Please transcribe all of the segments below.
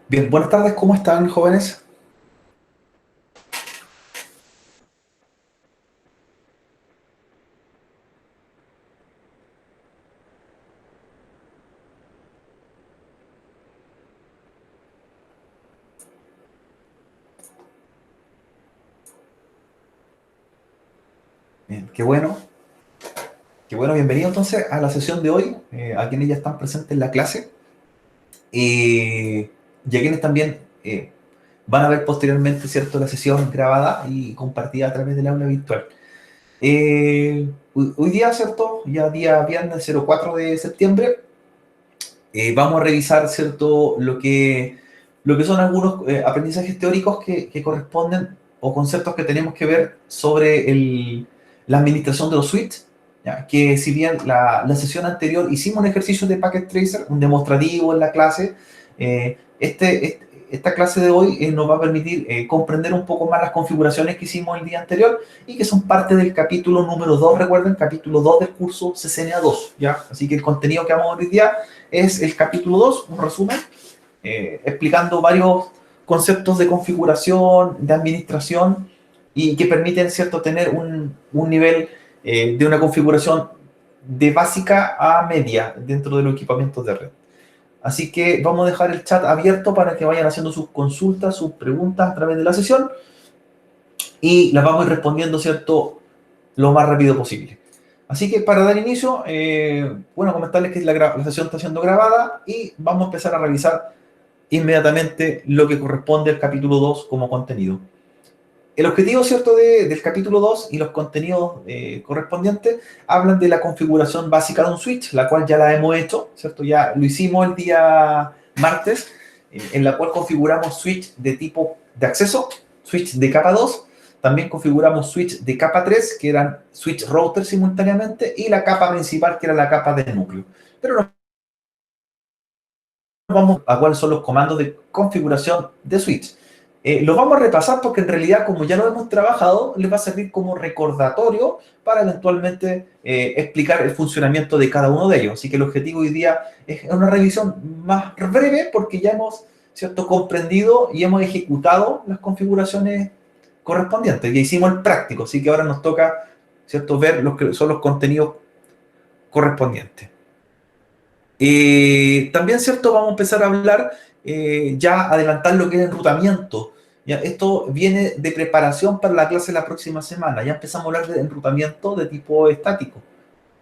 Bien, buenas tardes, ¿cómo están, jóvenes? Bien, qué bueno, bienvenido entonces a la sesión de hoy, a quienes ya están presentes en la clase, y a quienes también van a ver posteriormente, ¿cierto?, la sesión grabada y compartida a través del aula virtual. Hoy día, ¿cierto?, ya día viernes 04 de septiembre, vamos a revisar, ¿cierto?, lo que son algunos aprendizajes teóricos que corresponden o conceptos que tenemos que ver sobre la administración de los switches, ¿ya? Que si bien la sesión anterior hicimos un ejercicio de Packet Tracer, un demostrativo en la clase, esta clase de hoy nos va a permitir comprender un poco más las configuraciones que hicimos el día anterior y que son parte del capítulo número 2, recuerden, capítulo 2 del curso CCNA 2, ¿ya? Así que el contenido que vamos a ver hoy día es el capítulo 2, un resumen, explicando varios conceptos de configuración, de administración y que permiten, ¿cierto?, tener un nivel de una configuración de básica a media dentro de los equipamientos de red. Así que vamos a dejar el chat abierto para que vayan haciendo sus consultas, sus preguntas a través de la sesión y las vamos a ir respondiendo, ¿cierto?, lo más rápido posible. Así que para dar inicio, bueno, comentarles que la sesión está siendo grabada y vamos a empezar a revisar inmediatamente lo que corresponde al capítulo 2 como contenido. El objetivo, ¿cierto?, del capítulo 2 y los contenidos correspondientes hablan de la configuración básica de un switch, la cual ya la hemos hecho, ¿cierto? Ya lo hicimos el día martes, en la cual configuramos switch de tipo de acceso, switch de capa 2, también configuramos switch de capa 3, que eran switch router simultáneamente, y la capa principal, que era la capa de núcleo. Pero no vamos a cuáles son los comandos de configuración de switch. Lo vamos a repasar porque en realidad, como ya lo hemos trabajado, les va a servir como recordatorio para eventualmente explicar el funcionamiento de cada uno de ellos. Así que el objetivo hoy día es una revisión más breve porque ya hemos, ¿cierto?, comprendido y hemos ejecutado las configuraciones correspondientes. Ya hicimos el práctico, así que ahora nos toca, ¿cierto?, ver los que son los contenidos correspondientes. También, ¿cierto? Vamos a empezar a hablar, ya adelantar lo que es enrutamiento. ¿Ya? Esto viene de preparación para la clase de la próxima semana. Ya empezamos a hablar de enrutamiento de tipo estático.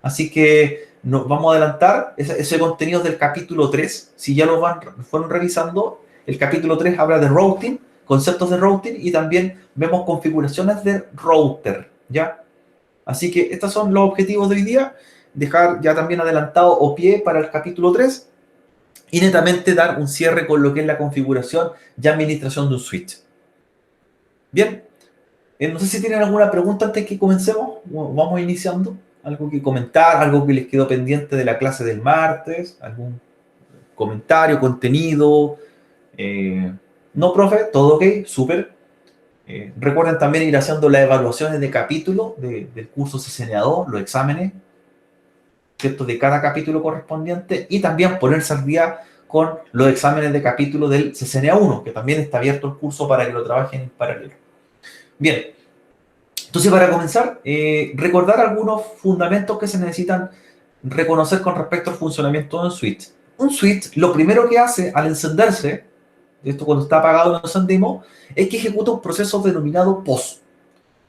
Así que nos vamos a adelantar ese contenido del capítulo 3. Si ya lo fueron revisando, el capítulo 3 habla de routing, conceptos de routing y también vemos configuraciones de router. ¿Ya? Así que estos son los objetivos de hoy día. Dejar ya también adelantado o pie para el capítulo 3 y netamente dar un cierre con lo que es la configuración y administración de un switch. Bien, no sé si tienen alguna pregunta antes que comencemos. Vamos iniciando. Algo que comentar, algo que les quedó pendiente de la clase del martes, algún comentario, contenido. Eh, no, profe, todo ok, súper. Recuerden también ir haciendo las evaluaciones de capítulo del curso CCNA2, los exámenes, ¿cierto?, de cada capítulo correspondiente y también ponerse al día con los exámenes de capítulo del CCNA1, que también está abierto el curso para que lo trabajen en paralelo. Bien, entonces para comenzar, recordar algunos fundamentos que se necesitan reconocer con respecto al funcionamiento de un switch. Un switch, lo primero que hace al encenderse, esto cuando está apagado lo encendimos, es que ejecuta un proceso denominado POS.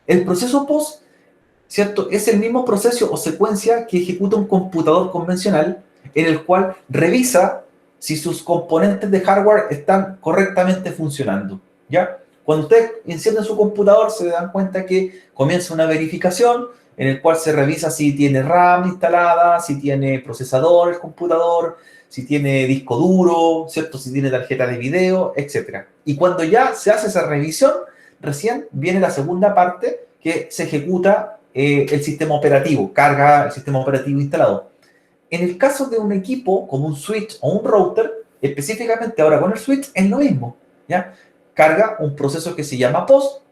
El proceso POS, ¿cierto?, es el mismo proceso o secuencia que ejecuta un computador convencional en el cual revisa si sus componentes de hardware están correctamente funcionando, ¿ya? Cuando usted enciende su computador se dan cuenta que comienza una verificación en el cual se revisa si tiene RAM instalada, si tiene procesador el computador, si tiene disco duro, ¿cierto?, si tiene tarjeta de video, etc. Y cuando ya se hace esa revisión, recién viene la segunda parte que se ejecuta el sistema operativo, carga el sistema operativo instalado. En el caso de un equipo como un switch o un router, específicamente ahora con el switch, es lo mismo, ¿ya? Carga un proceso que se llama POS,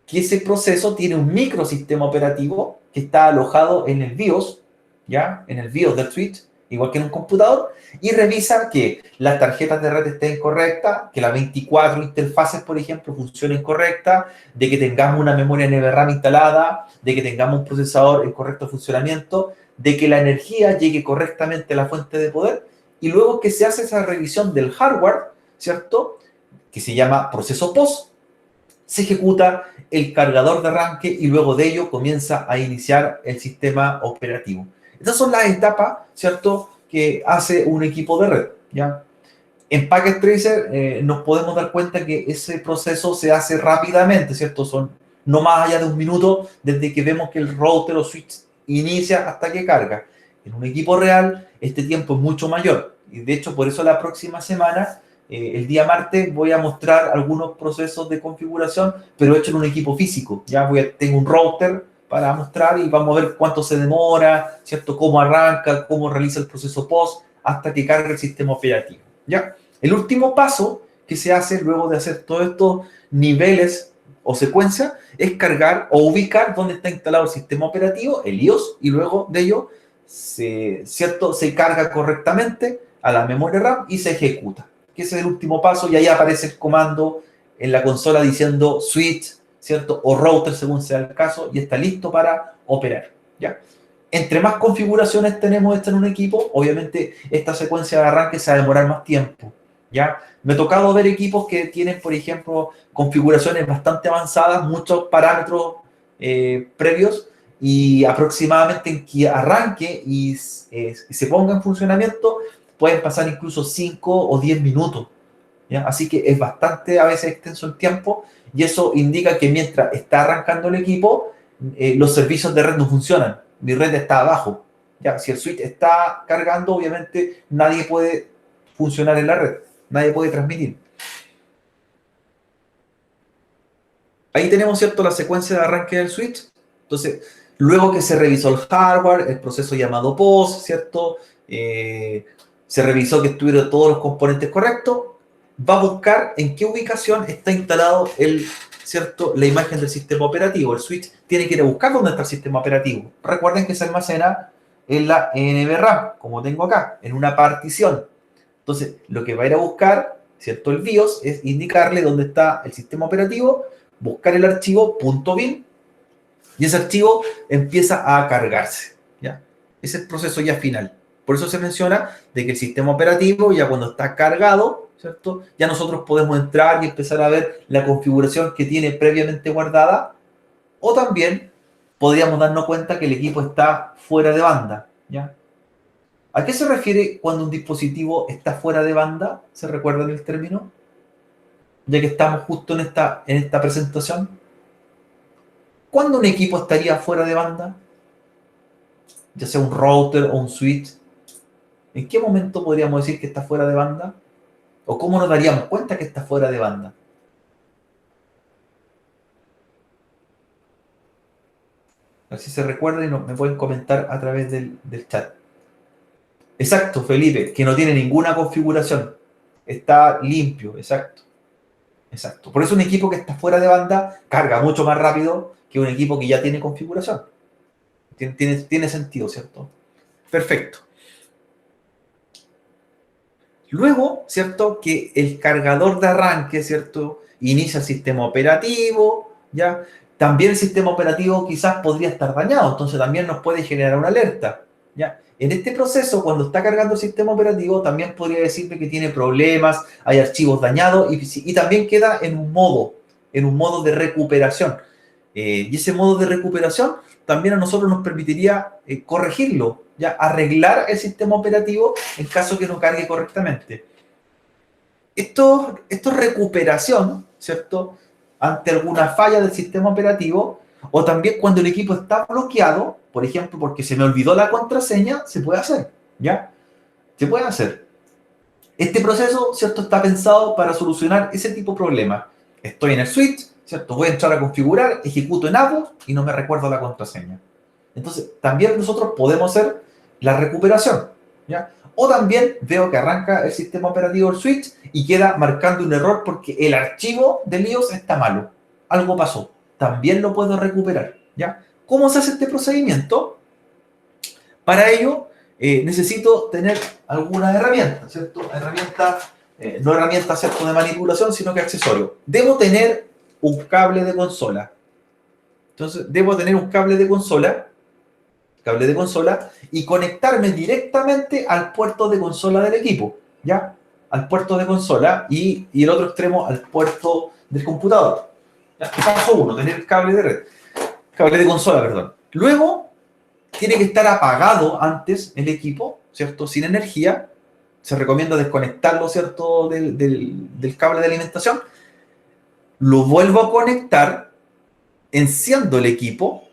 que ese proceso tiene un microsistema operativo que está alojado en el BIOS, ¿ya? En el BIOS del switch, igual que en un computador, y revisa que las tarjetas de red estén correctas, que las 24 interfaces, por ejemplo, funcionen correctas, de que tengamos una memoria NVRAM instalada, de que tengamos un procesador en correcto funcionamiento, de que la energía llegue correctamente a la fuente de poder, y luego que se hace esa revisión del hardware, ¿cierto?, que se llama proceso POS, se ejecuta el cargador de arranque y luego de ello comienza a iniciar el sistema operativo. Estas son las etapas, ¿cierto?, que hace un equipo de red, ¿ya? En Packet Tracer nos podemos dar cuenta que ese proceso se hace rápidamente, ¿cierto? Son no más allá de un minuto desde que vemos que el router o switch inicia hasta que carga. En un equipo real, este tiempo es mucho mayor. Y de hecho, por eso la próxima semana, el día martes, voy a mostrar algunos procesos de configuración, pero hecho en un equipo físico. Ya tengo un router para mostrar y vamos a ver cuánto se demora, ¿cierto? Cómo arranca, cómo realiza el proceso post hasta que cargue el sistema operativo. ¿Ya? El último paso que se hace luego de hacer todos estos niveles o secuencias es cargar o ubicar dónde está instalado el sistema operativo, el iOS, y luego de ello ¿cierto?, se carga correctamente a la memoria RAM y se ejecuta. Que ese es el último paso y ahí aparece el comando en la consola diciendo switch, ¿cierto?, o router según sea el caso, y está listo para operar. ¿Ya? Entre más configuraciones tenemos en un equipo, obviamente esta secuencia de arranque se va a demorar más tiempo. ¿Ya? Me ha tocado ver equipos que tienen, por ejemplo, configuraciones bastante avanzadas, muchos parámetros previos, y aproximadamente en que arranque y se ponga en funcionamiento, pueden pasar incluso 5 o 10 minutos. ¿Ya? Así que es bastante a veces extenso el tiempo, y eso indica que mientras está arrancando el equipo, los servicios de red no funcionan. Mi red está abajo. ¿Ya? Si el switch está cargando, obviamente nadie puede funcionar en la red, nadie puede transmitir. Ahí tenemos, ¿cierto?, la secuencia de arranque del switch. Entonces, luego que se revisó el hardware, el proceso llamado POS, ¿cierto? Se revisó que estuvieran todos los componentes correctos, va a buscar en qué ubicación está instalado ¿cierto?, la imagen del sistema operativo. El switch tiene que ir a buscar dónde está el sistema operativo. Recuerden que se almacena en la NVRAM, como tengo acá, en una partición. Entonces, lo que va a ir a buscar, ¿cierto?, el BIOS, es indicarle dónde está el sistema operativo, buscar el archivo .bin, y ese archivo empieza a cargarse, ¿ya? Ese es el proceso ya final. Por eso se menciona de que el sistema operativo, ya cuando está cargado, ¿cierto?, ya nosotros podemos entrar y empezar a ver la configuración que tiene previamente guardada, o también podríamos darnos cuenta que el equipo está fuera de banda, ¿ya? ¿A qué se refiere cuando un dispositivo está fuera de banda? ¿Se recuerdan el término? Ya que estamos justo en esta presentación. ¿Cuándo un equipo estaría fuera de banda? Ya sea un router o un switch. ¿En qué momento podríamos decir que está fuera de banda? ¿O cómo nos daríamos cuenta que está fuera de banda? A ver si se recuerda y me pueden comentar a través del chat. Exacto, Felipe, que no tiene ninguna configuración. Está limpio, exacto. Exacto. Por eso un equipo que está fuera de banda carga mucho más rápido que un equipo que ya tiene configuración. Tiene sentido, ¿cierto? Perfecto. Luego, ¿cierto?, que el cargador de arranque, ¿cierto?, inicia el sistema operativo, ¿ya? También el sistema operativo quizás podría estar dañado, entonces también nos puede generar una alerta, ¿ya? En este proceso, cuando está cargando el sistema operativo, también podría decirme que tiene problemas, hay archivos dañados, y también queda en un modo de recuperación. Y ese modo de recuperación también a nosotros nos permitiría corregirlo, ya arreglar el sistema operativo en caso que no cargue correctamente. Esto es recuperación, ¿cierto?, ante alguna falla del sistema operativo, o también cuando el equipo está bloqueado, por ejemplo, porque se me olvidó la contraseña, se puede hacer, ¿ya? Se puede hacer. Este proceso, ¿cierto?, está pensado para solucionar ese tipo de problemas. Estoy en el switch, ¿cierto? Voy a entrar a configurar, ejecuto en Apple y no me recuerdo la contraseña. Entonces, también nosotros podemos hacer la recuperación, ¿ya? O también veo que arranca el sistema operativo del switch y queda marcando un error porque el archivo del iOS está malo. Algo pasó. También lo puedo recuperar, ¿ya? ¿Cómo se hace este procedimiento? Para ello, necesito tener alguna herramienta, ¿cierto? No herramienta, ¿cierto?, de manipulación, sino que accesorio. Debo tener un cable de consola. Entonces, debo tener un cable de consola y conectarme directamente al puerto de consola del equipo, ¿ya? Al puerto de consola y el otro extremo al puerto del computador. ¿Ya? Paso uno, tener cable de red, cable de consola, perdón. Luego, tiene que estar apagado antes el equipo, ¿cierto? Sin energía. Se recomienda desconectarlo, ¿cierto?, del cable de alimentación. Lo vuelvo a conectar, enciendo el equipo,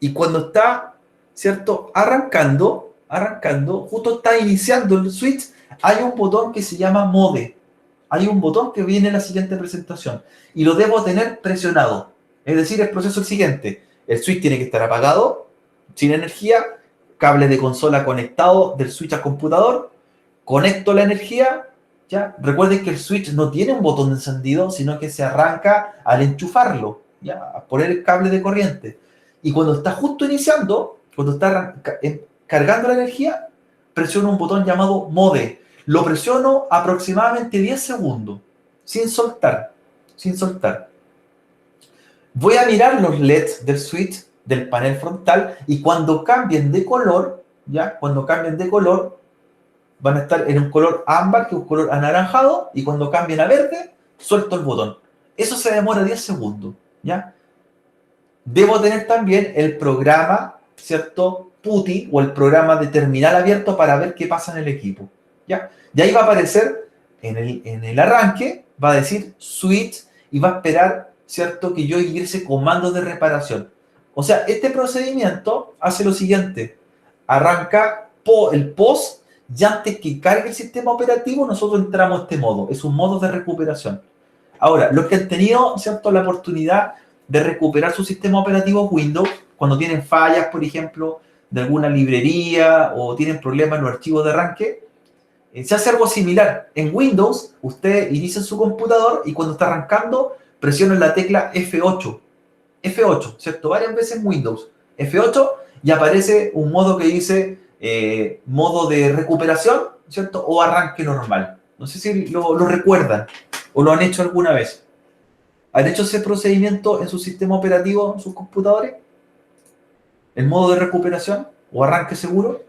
y cuando está, ¿cierto?, arrancando, justo está iniciando el switch, hay un botón que se llama Mode. Hay un botón que viene en la siguiente presentación y lo debo tener presionado. Es decir, el proceso es el siguiente. El switch tiene que estar apagado, sin energía, cable de consola conectado del switch al computador, conecto la energía, ¿ya? Recuerden que el switch no tiene un botón de encendido, sino que se arranca al enchufarlo, ¿ya? A poner el cable de corriente. Y cuando está justo iniciando, cuando está cargando la energía, presiono un botón llamado Mode. Lo presiono aproximadamente 10 segundos, sin soltar, sin soltar. Voy a mirar los LEDs del switch, del panel frontal, y cuando cambien de color, ¿ya? Cuando cambien de color, van a estar en un color ámbar, que es un color anaranjado, y cuando cambien a verde, suelto el botón. Eso se demora 10 segundos, ¿ya? Debo tener también el programa, ¿cierto?, PuTTY, o el programa de terminal abierto para ver qué pasa en el equipo, ¿ya? Y ahí va a aparecer en el arranque, va a decir switch y va a esperar, ¿cierto?, que yo ingrese comandos de reparación. O sea, este procedimiento hace lo siguiente: arranca el POS y antes que cargue el sistema operativo, nosotros entramos a este modo. Es un modo de recuperación. Ahora, los que han tenido, ¿cierto?, la oportunidad de recuperar su sistema operativo Windows, cuando tienen fallas, por ejemplo, de alguna librería o tienen problemas en los archivos de arranque, se hace algo similar. En Windows, usted inicia su computador y cuando está arrancando, presiona la tecla F8. F8, ¿cierto? Varias veces en Windows. F8 y aparece un modo que dice modo de recuperación, ¿cierto? O arranque normal. No sé si lo recuerdan o lo han hecho alguna vez. ¿Han hecho ese procedimiento en su sistema operativo, en sus computadores? ¿El modo de recuperación o arranque seguro?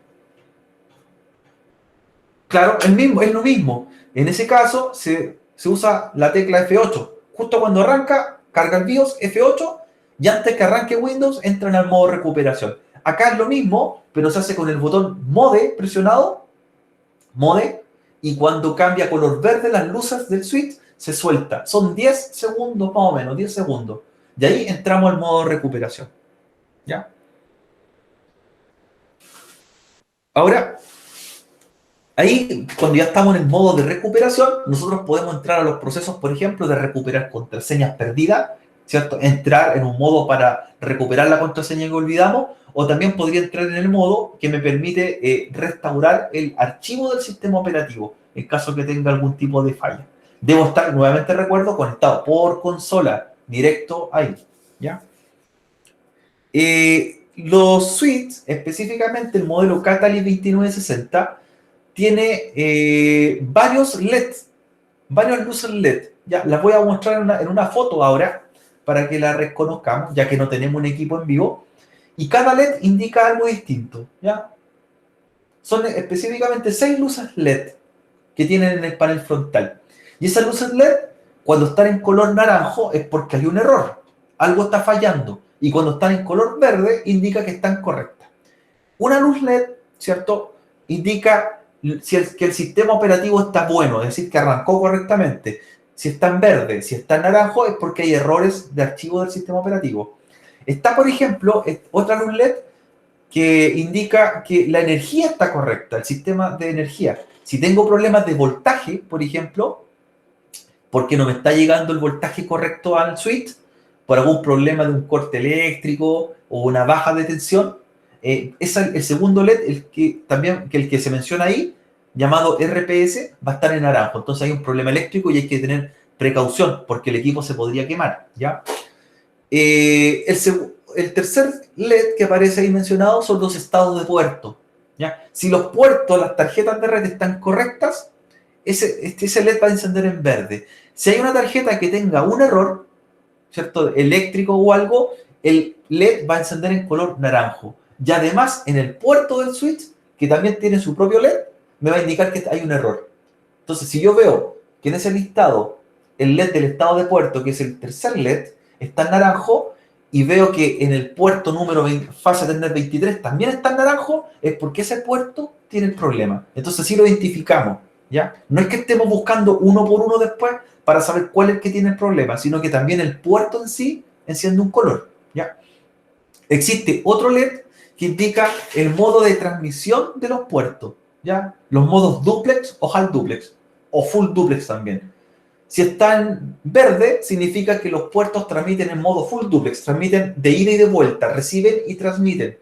Claro, es lo mismo. En ese caso, se usa la tecla F8. Justo cuando arranca, carga el BIOS, F8, y antes que arranque Windows, entran al modo recuperación. Acá es lo mismo, pero se hace con el botón Mode presionado, Mode, y cuando cambia color verde las luces del switch, se suelta. Son 10 segundos más o menos, 10 segundos. Y ahí entramos al modo recuperación. ¿Ya? Ahora, ahí, cuando ya estamos en el modo de recuperación, nosotros podemos entrar a los procesos, por ejemplo, de recuperar contraseñas perdidas, ¿cierto? Entrar en un modo para recuperar la contraseña que olvidamos, o también podría entrar en el modo que me permite restaurar el archivo del sistema operativo, en caso que tenga algún tipo de falla. Debo estar, nuevamente recuerdo, conectado por consola, directo ahí, ¿ya? Los suites, específicamente el modelo Catalyst 2960, tiene varios LEDs, varios luces LED. Ya, las voy a mostrar en una foto ahora para que la reconozcamos, ya que no tenemos un equipo en vivo. Y cada LED indica algo distinto, ¿ya? Son específicamente 6 luces LED que tienen en el panel frontal. Y esas luces LED, cuando están en color naranjo, es porque hay un error. Algo está fallando. Y cuando están en color verde, indica que están correctas. Una luz LED, ¿cierto?, indica que el sistema operativo está bueno, es decir, que arrancó correctamente. Si está en verde, si está en naranjo, es porque hay errores de archivo del sistema operativo. Está, por ejemplo, otra luz LED que indica que la energía está correcta, el sistema de energía. Si tengo problemas de voltaje, por ejemplo, porque no me está llegando el voltaje correcto al switch, por algún problema de un corte eléctrico o una baja de tensión, es el segundo LED, el que se menciona ahí, llamado RPS, va a estar en naranjo. Entonces hay un problema eléctrico y hay que tener precaución porque el equipo se podría quemar, ¿ya? el tercer LED que aparece ahí mencionado son los estados de puerto, ¿ya? Si los puertos, las tarjetas de red están correctas, ese LED va a encender en verde. Si hay una tarjeta que tenga un error, ¿cierto? Eléctrico o algo, el LED va a encender en color naranjo. Y además, en el puerto del switch, que también tiene su propio LED, me va a indicar que hay un error. Entonces, si yo veo que en ese listado, el LED del estado de puerto, que es el tercer LED, está en naranjo, y veo que en el puerto número 20, fase Ethernet 23 también está en naranjo, es porque ese puerto tiene el problema. Entonces, sí lo identificamos, ¿ya? No es que estemos buscando uno por uno después para saber cuál es el que tiene el problema, sino que también el puerto en sí enciende un color, ¿ya? Existe otro LED que indica el modo de transmisión de los puertos, ¿ya? Los modos duplex o half duplex, o full duplex también. Si está en verde, significa que los puertos transmiten en modo full duplex, transmiten de ida y de vuelta, reciben y transmiten.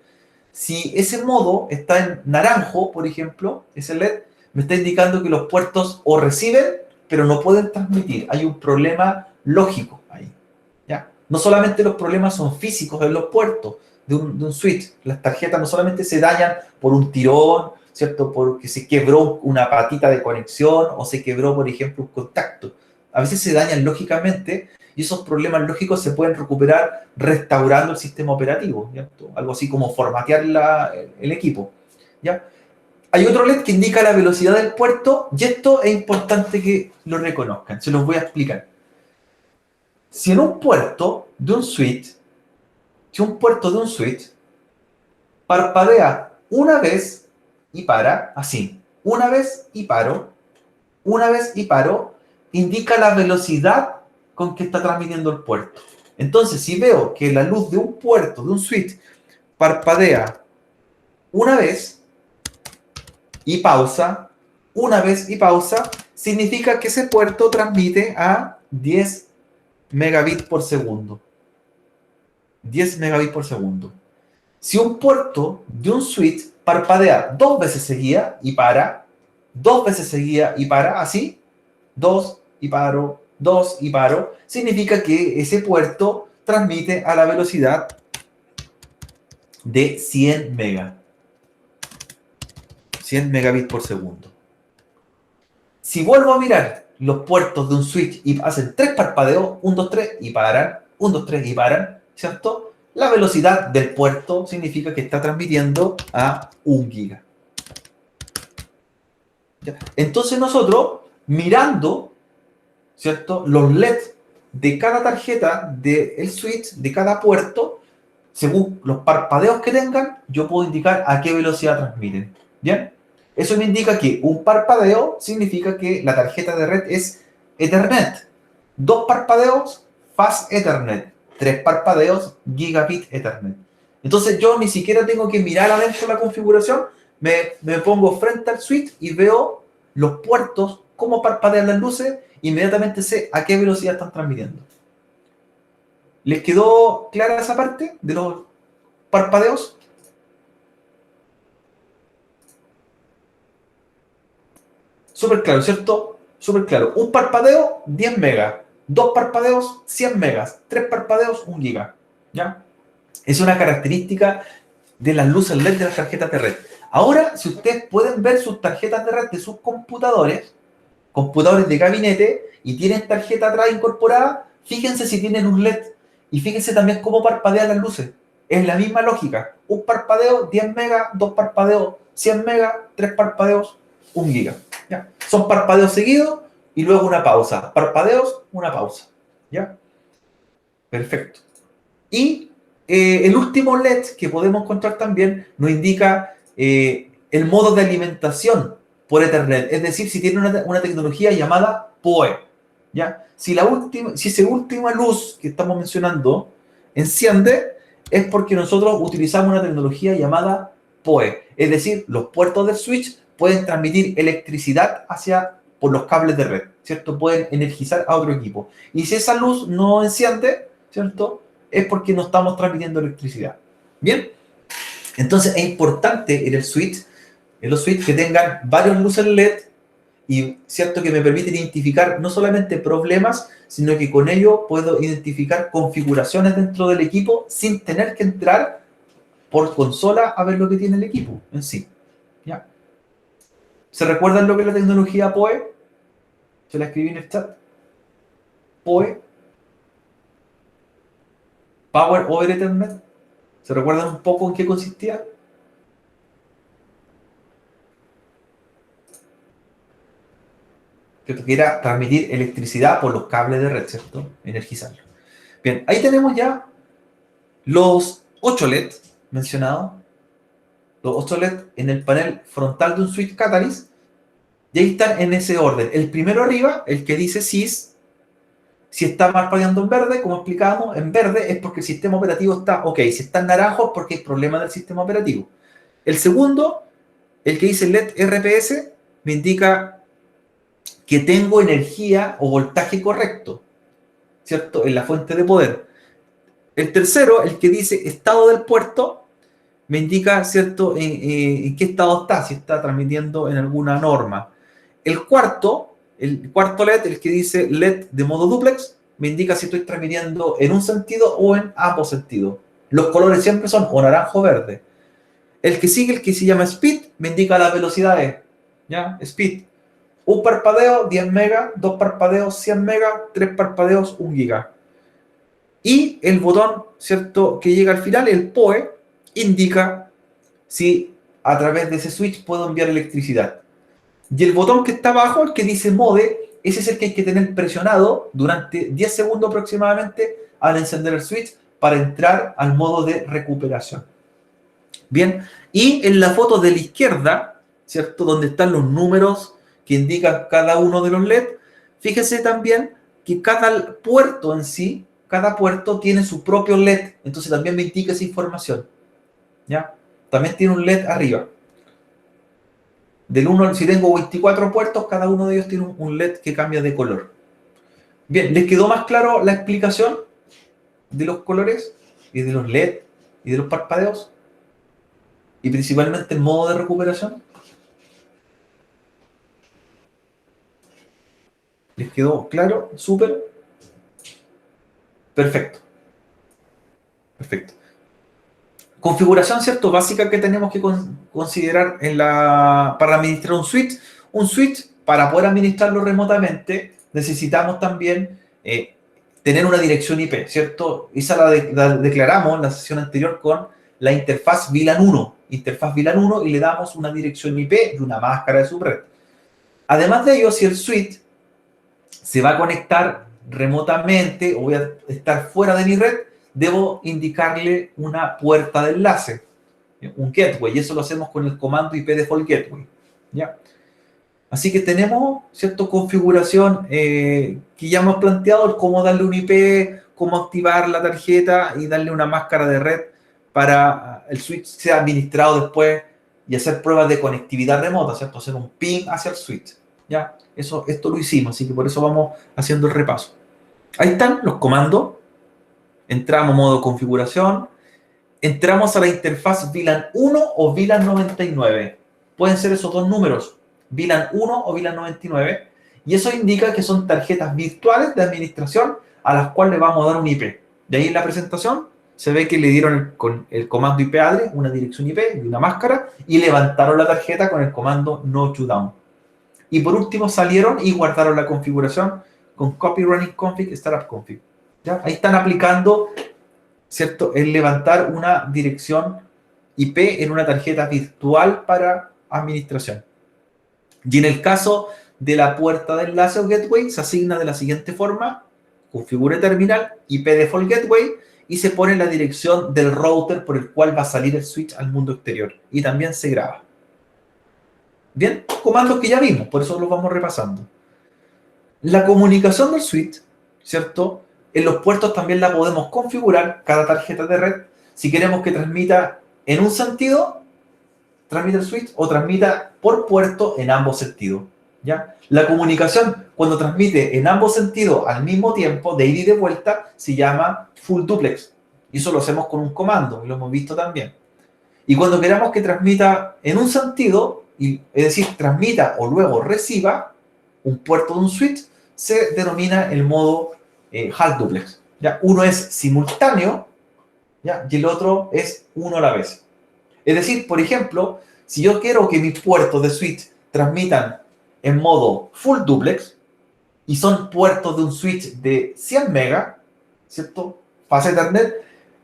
Si ese modo está en naranjo, por ejemplo, ese LED, me está indicando que los puertos o reciben, pero no pueden transmitir. Hay un problema lógico ahí, ¿ya? No solamente los problemas son físicos en los puertos de un switch. Las tarjetas no solamente se dañan por un tirón, ¿cierto? Porque se quebró una patita de conexión o se quebró, por ejemplo, un contacto. A veces se dañan lógicamente y esos problemas lógicos se pueden recuperar restaurando el sistema operativo, ¿cierto? Algo así como formatear el equipo, ¿ya? Hay otro LED que indica la velocidad del puerto y esto es importante que lo reconozcan, se los voy a explicar. Si en un puerto de un switch, parpadea una vez y para, así, una vez y paro, indica la velocidad con que está transmitiendo el puerto. Entonces, si veo que la luz de un puerto, de un switch, parpadea una vez y pausa, significa que ese puerto transmite a 10 megabits por segundo. 10 megabits por segundo. Si un puerto de un switch parpadea dos veces seguida y para, dos veces seguida y para, así, dos y paro, significa que ese puerto transmite a la velocidad de 100 megabits por segundo. Si vuelvo a mirar los puertos de un switch y hacen tres parpadeos, 1, 2, 3 y paran, 1, 2, 3 y paran, ¿cierto? La velocidad del puerto significa que está transmitiendo a 1 giga. Entonces nosotros, mirando, ¿cierto?, los LEDs de cada tarjeta del switch, de cada puerto, según los parpadeos que tengan, yo puedo indicar a qué velocidad transmiten. ¿Bien? Eso me indica que un parpadeo significa que la tarjeta de red es Ethernet. 2 parpadeos, Fast Ethernet. 3 parpadeos, Gigabit Ethernet. Entonces yo ni siquiera tengo que mirar adentro la configuración, me pongo frente al switch y veo los puertos, cómo parpadean las luces, inmediatamente sé a qué velocidad están transmitiendo. ¿Les quedó clara esa parte de los parpadeos? Súper claro, ¿cierto? Súper claro. Un parpadeo, 10 megas. 2 parpadeos, 100 megas. 3 parpadeos, 1 giga. ¿Ya? Es una característica de las luces LED de las tarjetas de red. Ahora, si ustedes pueden ver sus tarjetas de red de sus computadores de gabinete, y tienen tarjeta atrás incorporada, fíjense si tienen un LED. Y fíjense también cómo parpadean las luces. Es la misma lógica. Un parpadeo, 10 megas. 2 parpadeos, 100 megas. 3 parpadeos, 1 giga. ¿Ya? Son parpadeos seguidos y luego una pausa. Parpadeos, una pausa. ¿Ya? Perfecto. Y el último LED que podemos encontrar también nos indica el modo de alimentación por Ethernet. Es decir, si tiene una tecnología llamada PoE. ¿Ya? Si esa última luz que estamos mencionando enciende, es porque nosotros utilizamos una tecnología llamada PoE. Es decir, los puertos del switch pueden transmitir electricidad por los cables de red, ¿cierto? Pueden energizar a otro equipo. Y si esa luz no enciende, ¿cierto?, es porque no estamos transmitiendo electricidad. ¿Bien? Entonces es importante en los switch que tengan varias luces LED y cierto que me permite identificar no solamente problemas, sino que con ello puedo identificar configuraciones dentro del equipo sin tener que entrar por consola a ver lo que tiene el equipo en sí. ¿Ya? ¿Se recuerdan lo que es la tecnología PoE? Se la escribí en el chat. PoE, Power over Ethernet. ¿Se recuerdan un poco en qué consistía? Que era transmitir electricidad por los cables de red, ¿cierto? Energizarlo. Bien, ahí tenemos ya los 8 LED mencionados. Los 8 LED en el panel frontal de un switch Catalyst. Y ahí están en ese orden. El primero arriba, el que dice SYS, si está parpadeando en verde, como explicábamos, en verde es porque el sistema operativo está ok. Si está en naranjo es porque hay problema del sistema operativo. El segundo, el que dice LED RPS, me indica que tengo energía o voltaje correcto, ¿cierto? En la fuente de poder. El tercero, el que dice estado del puerto, me indica, ¿cierto?, en qué estado está, si está transmitiendo en alguna norma. El cuarto LED, el que dice LED de modo duplex, me indica si estoy transmitiendo en un sentido o en ambos sentidos. Los colores siempre son o naranjo o verde. El que sigue, el que se llama speed, me indica las velocidades. ¿Ya? Speed. Un parpadeo, 10 megas, dos parpadeos, 100 megas, tres parpadeos, 1 giga. Y el botón, ¿cierto?, que llega al final, el PoE, indica si a través de ese switch puedo enviar electricidad. Y el botón que está abajo, el que dice Mode, ese es el que hay que tener presionado durante 10 segundos aproximadamente al encender el switch para entrar al modo de recuperación. Bien, y en la foto de la izquierda, ¿cierto?, donde están los números que indican cada uno de los LED, fíjese también que cada puerto en sí, cada puerto tiene su propio LED, entonces también me indica esa información. ¿Ya? También tiene un LED arriba. Del 1, si tengo 24 puertos, cada uno de ellos tiene un LED que cambia de color. Bien, ¿les quedó más claro la explicación de los colores y de los LED y de los parpadeos? Y principalmente el modo de recuperación. ¿Les quedó claro? Súper. Perfecto. Perfecto. Configuración, ¿cierto?, básica que tenemos que considerar para administrar un switch. Un switch, para poder administrarlo remotamente, necesitamos también tener una dirección IP, ¿cierto? Esa la declaramos en la sesión anterior con la interfaz VLAN 1. Interfaz VLAN 1 y le damos una dirección IP y una máscara de subred. Además de ello, si el switch se va a conectar remotamente o voy a estar fuera de mi red, debo indicarle una puerta de enlace, un gateway, y eso lo hacemos con el comando IP default gateway. ¿Ya? Así que tenemos cierta configuración que ya hemos planteado, el cómo darle un IP, cómo activar la tarjeta y darle una máscara de red para el switch sea administrado después y hacer pruebas de conectividad remota, ¿cierto? Hacer un ping hacia el switch. ¿Ya? Esto lo hicimos, así que por eso vamos haciendo el repaso. Ahí están los comandos. Entramos a modo configuración. Entramos a la interfaz VLAN 1 o VLAN 99. Pueden ser esos dos números, VLAN 1 o VLAN 99. Y eso indica que son tarjetas virtuales de administración a las cuales le vamos a dar un IP. De ahí en la presentación se ve que le dieron con el comando IP address una dirección IP y una máscara y levantaron la tarjeta con el comando no to down. Y por último salieron y guardaron la configuración con copy running config startup config. ¿Ya? Ahí están aplicando, ¿cierto?, el levantar una dirección IP en una tarjeta virtual para administración. Y en el caso de la puerta de enlace o gateway, se asigna de la siguiente forma: configure terminal, IP default gateway, y se pone la dirección del router por el cual va a salir el switch al mundo exterior. Y también se graba. Bien, comandos que ya vimos, por eso los vamos repasando. La comunicación del switch, ¿cierto? En los puertos también la podemos configurar, cada tarjeta de red. Si queremos que transmita en un sentido, transmite el switch, o transmita por puerto en ambos sentidos. ¿Ya? La comunicación, cuando transmite en ambos sentidos al mismo tiempo, de ida y de vuelta, se llama full duplex. Y eso lo hacemos con un comando, y lo hemos visto también. Y cuando queramos que transmita en un sentido, es decir, transmita o luego reciba, un puerto de un switch, se denomina el modo half duplex. ¿Ya? Uno es simultáneo, ¿ya? Y el otro es uno a la vez. Es decir, por ejemplo, si yo quiero que mis puertos de switch transmitan en modo full duplex, y son puertos de un switch de 100 megas, ¿cierto? Fase Ethernet,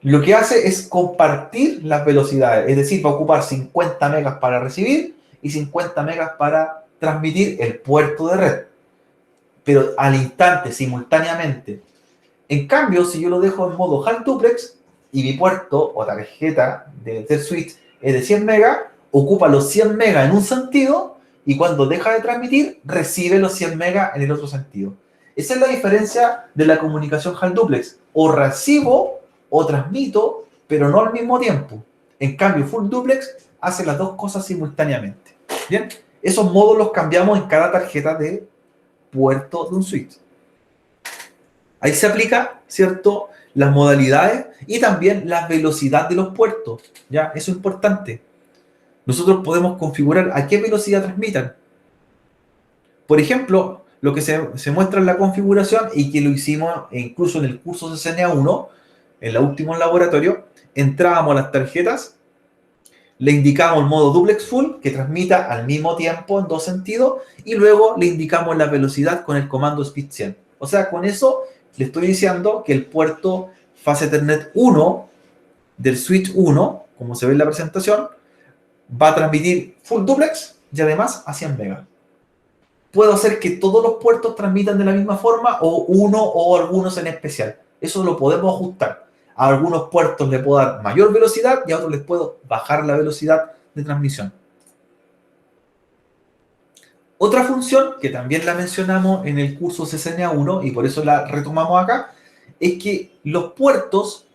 lo que hace es compartir las velocidades, es decir, va a ocupar 50 megas para recibir y 50 megas para transmitir el puerto de red, pero al instante, simultáneamente. En cambio, si yo lo dejo en modo half duplex y mi puerto o tarjeta del switch es de 100 megas, ocupa los 100 megas en un sentido y cuando deja de transmitir, recibe los 100 megas en el otro sentido. Esa es la diferencia de la comunicación half duplex. O recibo o transmito, pero no al mismo tiempo. En cambio, full duplex hace las dos cosas simultáneamente. Bien, esos modos los cambiamos en cada tarjeta de puerto de un switch. Ahí se aplica, ¿cierto?, las modalidades y también la velocidad de los puertos. ¿Ya? Eso es importante. Nosotros podemos configurar a qué velocidad transmitan. Por ejemplo, lo que se muestra en la configuración y que lo hicimos incluso en el curso de CNA1, en el último laboratorio, entrábamos a las tarjetas, le indicamos el modo duplex full, que transmita al mismo tiempo en dos sentidos, y luego le indicamos la velocidad con el comando speed 100. O sea, con eso le estoy diciendo que el puerto fase Ethernet 1 del switch 1, como se ve en la presentación, va a transmitir full duplex y además a 100 megas. Puedo hacer que todos los puertos transmitan de la misma forma o uno o algunos en especial. Eso lo podemos ajustar. A algunos puertos le puedo dar mayor velocidad y a otros les puedo bajar la velocidad de transmisión. Otra función, que también la mencionamos en el curso CCNA1 y por eso la retomamos acá, es que los puertos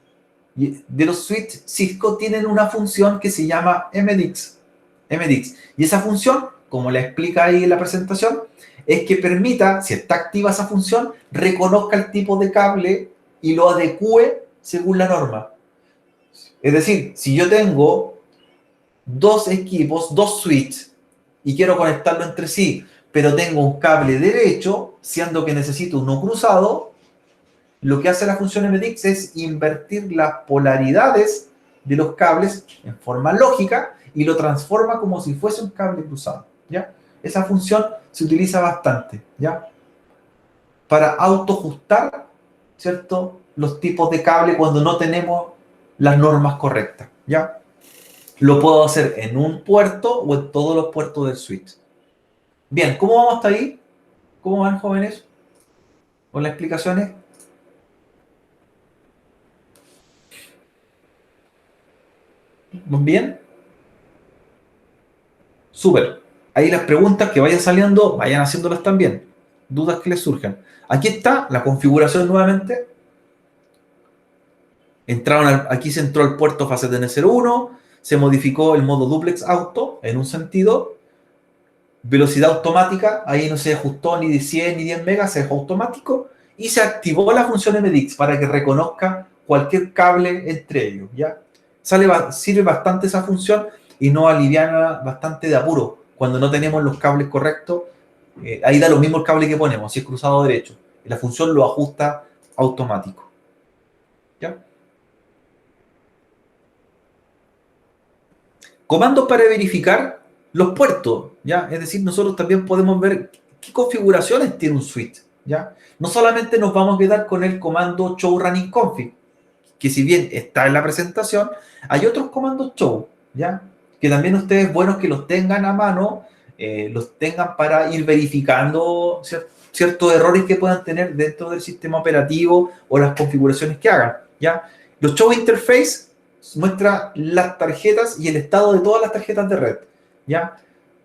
de los switches Cisco tienen una función que se llama MDIX. Y esa función, como la explica ahí en la presentación, es que permita, si está activa esa función, reconozca el tipo de cable y lo adecue según la norma. Es decir, si yo tengo dos equipos, dos switches, y quiero conectarlo entre sí, pero tengo un cable derecho, siendo que necesito uno cruzado, lo que hace la función MDIX es invertir las polaridades de los cables en forma lógica y lo transforma como si fuese un cable cruzado, ¿ya? Esa función se utiliza bastante, ¿ya? Para autoajustar, ¿cierto?, los tipos de cable cuando no tenemos las normas correctas, ¿ya? Lo puedo hacer en un puerto o en todos los puertos del switch. Bien, ¿cómo vamos hasta ahí? ¿Cómo van, jóvenes? ¿Con las explicaciones? ¿Vamos bien? Súper. Ahí las preguntas que vayan saliendo, vayan haciéndolas también. Dudas que les surjan. Aquí está la configuración nuevamente. Aquí se entró al puerto fase TN01, se modificó el modo duplex auto en un sentido, velocidad automática, ahí no se ajustó ni de 100 ni 10 megas, se dejó automático, y se activó la función MDIX para que reconozca cualquier cable entre ellos, ¿ya? Sirve bastante esa función y nos aliviana bastante de apuro. Cuando no tenemos los cables correctos, ahí da lo mismo el cable que ponemos, si es cruzado derecho. Y la función lo ajusta automático, ¿ya? Comandos para verificar los puertos, ¿ya? Es decir, nosotros también podemos ver qué configuraciones tiene un switch, ¿ya? No solamente nos vamos a quedar con el comando show running config, que si bien está en la presentación, hay otros comandos show, ¿ya? Que también ustedes, buenos que los tengan a mano, los tengan para ir verificando ciertos errores que puedan tener dentro del sistema operativo o las configuraciones que hagan, ¿ya? Los show interface muestra las tarjetas y el estado de todas las tarjetas de red, ¿ya?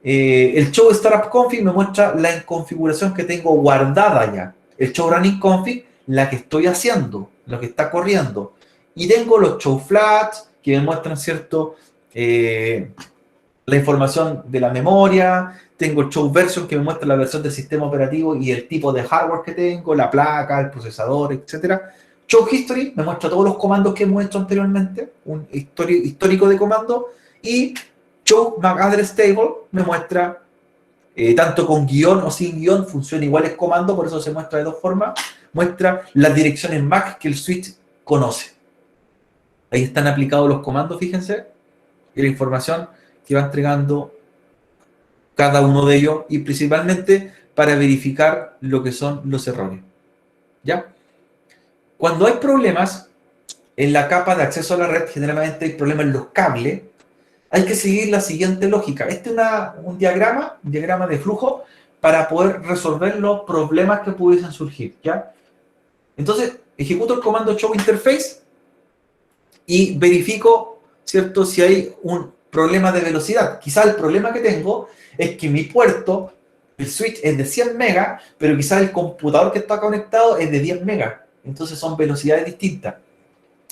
El show startup config me muestra la configuración que tengo guardada ya. El show running config, la que estoy haciendo, lo que está corriendo. Y tengo los show flags que me muestran, ¿cierto?, la información de la memoria. Tengo el show version que me muestra la versión del sistema operativo y el tipo de hardware que tengo, la placa, el procesador, etcétera. Show history me muestra todos los comandos que hemos hecho anteriormente, un histórico de comandos. Y show MAC address table me muestra tanto con guión o sin guión, funciona igual el comando, por eso se muestra de dos formas. Muestra las direcciones MAC que el switch conoce. Ahí están aplicados los comandos, fíjense, y la información que va entregando cada uno de ellos, y principalmente para verificar lo que son los errores. ¿Ya? Cuando hay problemas en la capa de acceso a la red, generalmente hay problemas en los cables, hay que seguir la siguiente lógica. Este es un diagrama de flujo para poder resolver los problemas que pudiesen surgir, ¿ya? Entonces, ejecuto el comando show interface y verifico, ¿cierto?, si hay un problema de velocidad. Quizás el problema que tengo es que mi puerto, el switch es de 100 megas, pero quizás el computador que está conectado es de 10 megas. Entonces son velocidades distintas.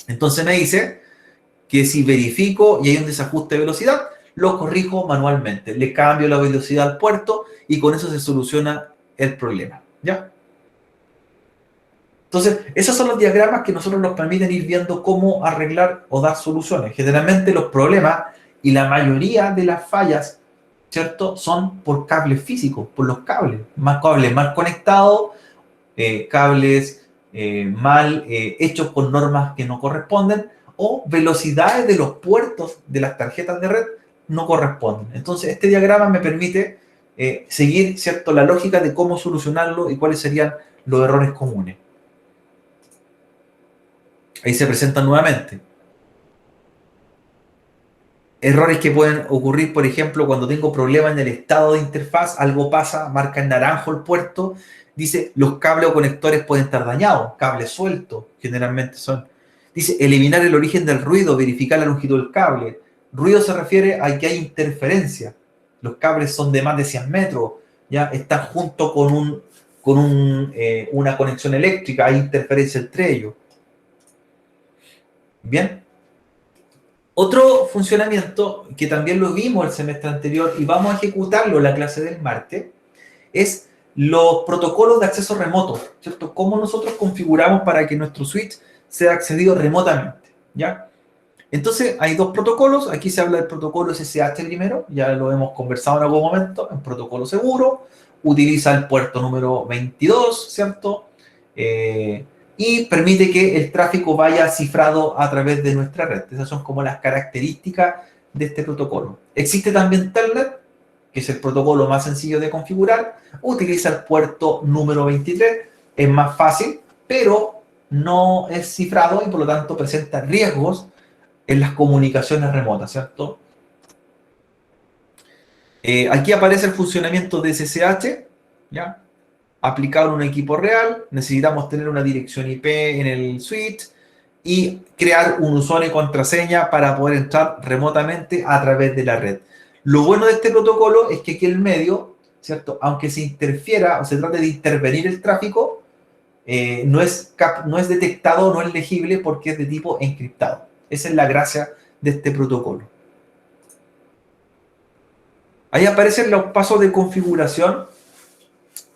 Entonces me dice que si verifico y hay un desajuste de velocidad, lo corrijo manualmente. Le cambio la velocidad al puerto y con eso se soluciona el problema. ¿Ya? Entonces, esos son los diagramas que nosotros nos permiten ir viendo cómo arreglar o dar soluciones. Generalmente los problemas y la mayoría de las fallas, ¿cierto?, son por cables físicos, por los cables mal conectados, cables mal hechos con normas que no corresponden, o velocidades de los puertos de las tarjetas de red no corresponden. Entonces, este diagrama me permite seguir, ¿cierto?, la lógica de cómo solucionarlo y cuáles serían los errores comunes. Ahí se presentan nuevamente. Errores que pueden ocurrir, por ejemplo, cuando tengo problemas en el estado de interfaz, algo pasa, marca en naranjo el puerto, dice los cables o conectores pueden estar dañados, cables sueltos, generalmente son. Dice eliminar el origen del ruido, verificar la longitud del cable. Ruido se refiere a que hay interferencia. Los cables son de más de 100 metros, ya están junto con una conexión eléctrica, hay interferencia entre ellos. Bien. Otro funcionamiento que también lo vimos el semestre anterior y vamos a ejecutarlo en la clase del martes es los protocolos de acceso remoto, ¿cierto? Cómo nosotros configuramos para que nuestro switch sea accedido remotamente, ¿ya? Entonces, hay dos protocolos. Aquí se habla del protocolo SSH primero, ya lo hemos conversado en algún momento, un protocolo seguro, utiliza el puerto número 22, ¿cierto? Y permite que el tráfico vaya cifrado a través de nuestra red. Esas son como las características de este protocolo. Existe también Telnet, que es el protocolo más sencillo de configurar, utiliza el puerto número 23, es más fácil, pero no es cifrado y por lo tanto presenta riesgos en las comunicaciones remotas, ¿cierto? Aquí aparece el funcionamiento de SSH, ¿ya? Aplicado en un equipo real, necesitamos tener una dirección IP en el switch y crear un usuario y contraseña para poder entrar remotamente a través de la red. Lo bueno de este protocolo es que aquí en el medio, ¿cierto?, aunque se interfiera o se trate de intervenir el tráfico, no es detectado, no es legible porque es de tipo encriptado. Esa es la gracia de este protocolo. Ahí aparecen los pasos de configuración.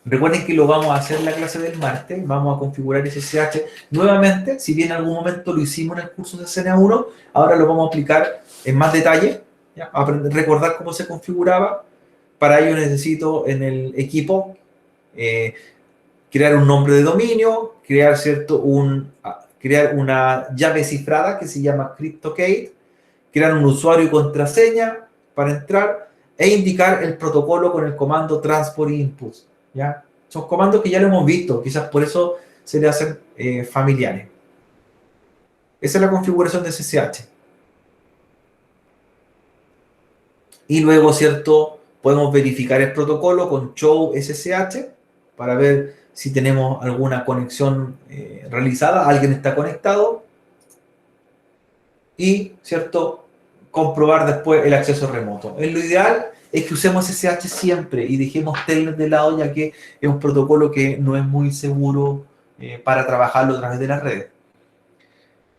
Recuerden que lo vamos a hacer en la clase del martes. Vamos a configurar SSH nuevamente. Si bien en algún momento lo hicimos en el curso de CNA1, ahora lo vamos a aplicar en más detalle. ¿Ya? Recordar cómo se configuraba. Para ello necesito en el equipo crear un nombre de dominio, crear una llave cifrada que se llama CryptoKey, crear un usuario y contraseña para entrar e indicar el protocolo con el comando transport input, ¿ya? Son comandos que ya lo hemos visto, quizás por eso se le hacen familiares. Esa es la configuración de SSH. Y luego, ¿cierto?, podemos verificar el protocolo con show SSH para ver si tenemos alguna conexión realizada, alguien está conectado y, ¿cierto?, comprobar después el acceso remoto. Lo ideal es que usemos SSH siempre y dejemos Telnet de lado, ya que es un protocolo que no es muy seguro para trabajarlo a través de las redes.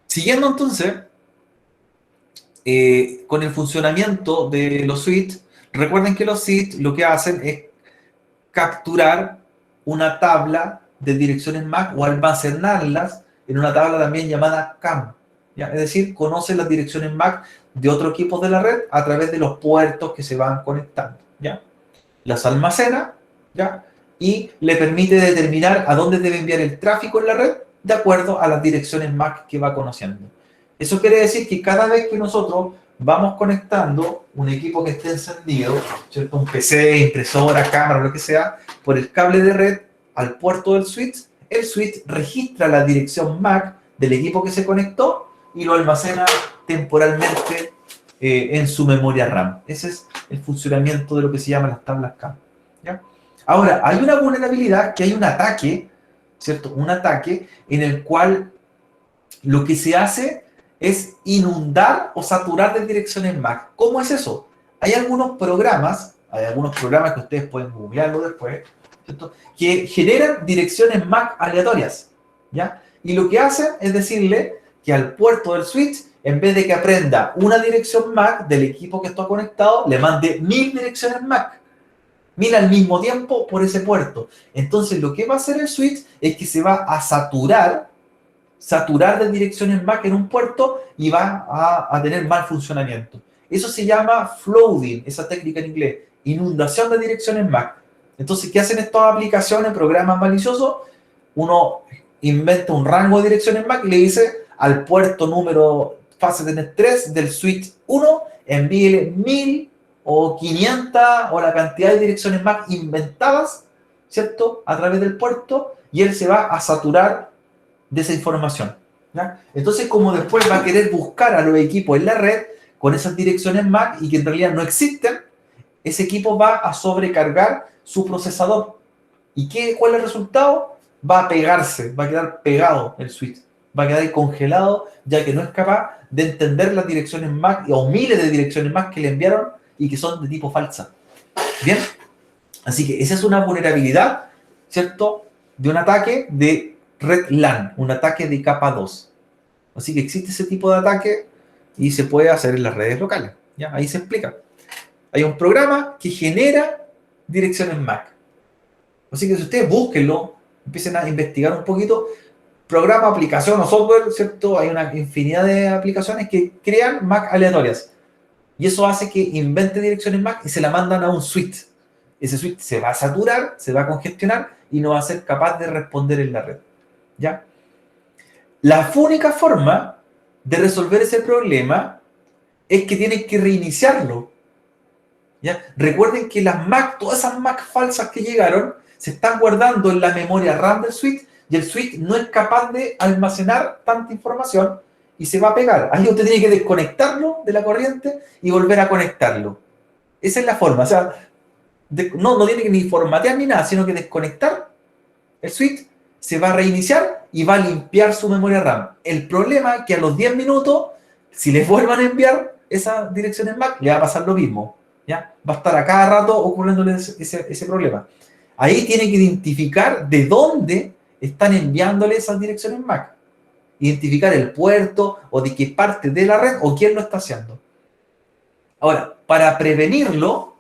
Siguiendo entonces con el funcionamiento de los switches, recuerden que los switches lo que hacen es capturar una tabla de direcciones MAC o almacenarlas en una tabla también llamada CAM. ¿Ya? Es decir, conocen las direcciones MAC de otros equipos de la red a través de los puertos que se van conectando. ¿Ya? las almacena, ¿ya? Y le permite determinar a dónde debe enviar el tráfico en la red de acuerdo a las direcciones MAC que va conociendo. Eso quiere decir que cada vez que nosotros vamos conectando un equipo que esté encendido, ¿cierto? Un PC, impresora, cámara, lo que sea, por el cable de red al puerto del switch, el switch registra la dirección MAC del equipo que se conectó y lo almacena temporalmente en su memoria RAM. Ese es el funcionamiento de lo que se llaman las tablas CAM. ¿Ya? Ahora, hay una vulnerabilidad, que hay un ataque, ¿cierto? Un ataque en el cual lo que se hace es inundar o saturar de direcciones MAC. ¿Cómo es eso? Hay algunos programas que ustedes pueden googlearlo después, ¿cierto? Que generan direcciones MAC aleatorias, ¿ya? Y lo que hacen es decirle que al puerto del switch, en vez de que aprenda una dirección MAC del equipo que está conectado, le mande 1000 direcciones MAC. 1000 al mismo tiempo por ese puerto. Entonces, lo que va a hacer el switch es que se va a saturar de direcciones MAC en un puerto y va a tener mal funcionamiento. Eso se llama flooding, esa técnica en inglés, inundación de direcciones MAC. Entonces, ¿qué hacen estas aplicaciones, programas maliciosos? Uno inventa un rango de direcciones MAC y le dice al puerto número fase de net 3 del switch 1, envíele 1000 o 500 o la cantidad de direcciones MAC inventadas, ¿cierto? A través del puerto, y él se va a saturar de esa información, ¿ya? Entonces, como después va a querer buscar a los equipos en la red con esas direcciones MAC y que en realidad no existen, ese equipo va a sobrecargar su procesador. ¿Y cuál es el resultado? Va a pegarse, va a quedar pegado el switch, va a quedar congelado, ya que no es capaz de entender las direcciones MAC o miles de direcciones MAC que le enviaron y que son de tipo falsa. ¿Bien? Así que esa es una vulnerabilidad, ¿cierto? De un ataque de red LAN, un ataque de capa 2. Así que existe ese tipo de ataque y se puede hacer en las redes locales. ¿Ya? Ahí se explica. Hay un programa que genera direcciones MAC. Así que si ustedes búsquenlo, empiecen a investigar un poquito, programa, aplicación o software, ¿cierto? Hay una infinidad de aplicaciones que crean MAC aleatorias. Y eso hace que invente direcciones MAC y se la mandan a un switch. Ese switch se va a saturar, se va a congestionar y no va a ser capaz de responder en la red. ¿Ya? La única forma de resolver ese problema es que tienen que reiniciarlo. ¿Ya? Recuerden que las MAC, todas esas MAC falsas que llegaron, se están guardando en la memoria RAM del switch y el switch no es capaz de almacenar tanta información y se va a pegar. Ahí usted tiene que desconectarlo de la corriente y volver a conectarlo. Esa es la forma. O sea, no tiene que ni formatear ni nada, sino que desconectar el switch, se va a reiniciar y va a limpiar su memoria RAM. El problema es que a los 10 minutos, si les vuelvan a enviar esas direcciones MAC, le va a pasar lo mismo. ¿Ya? Va a estar a cada rato ocurriéndole ese problema. Ahí tiene que identificar de dónde están enviándole esas direcciones MAC. Identificar el puerto o de qué parte de la red o quién lo está haciendo. Ahora, para prevenirlo,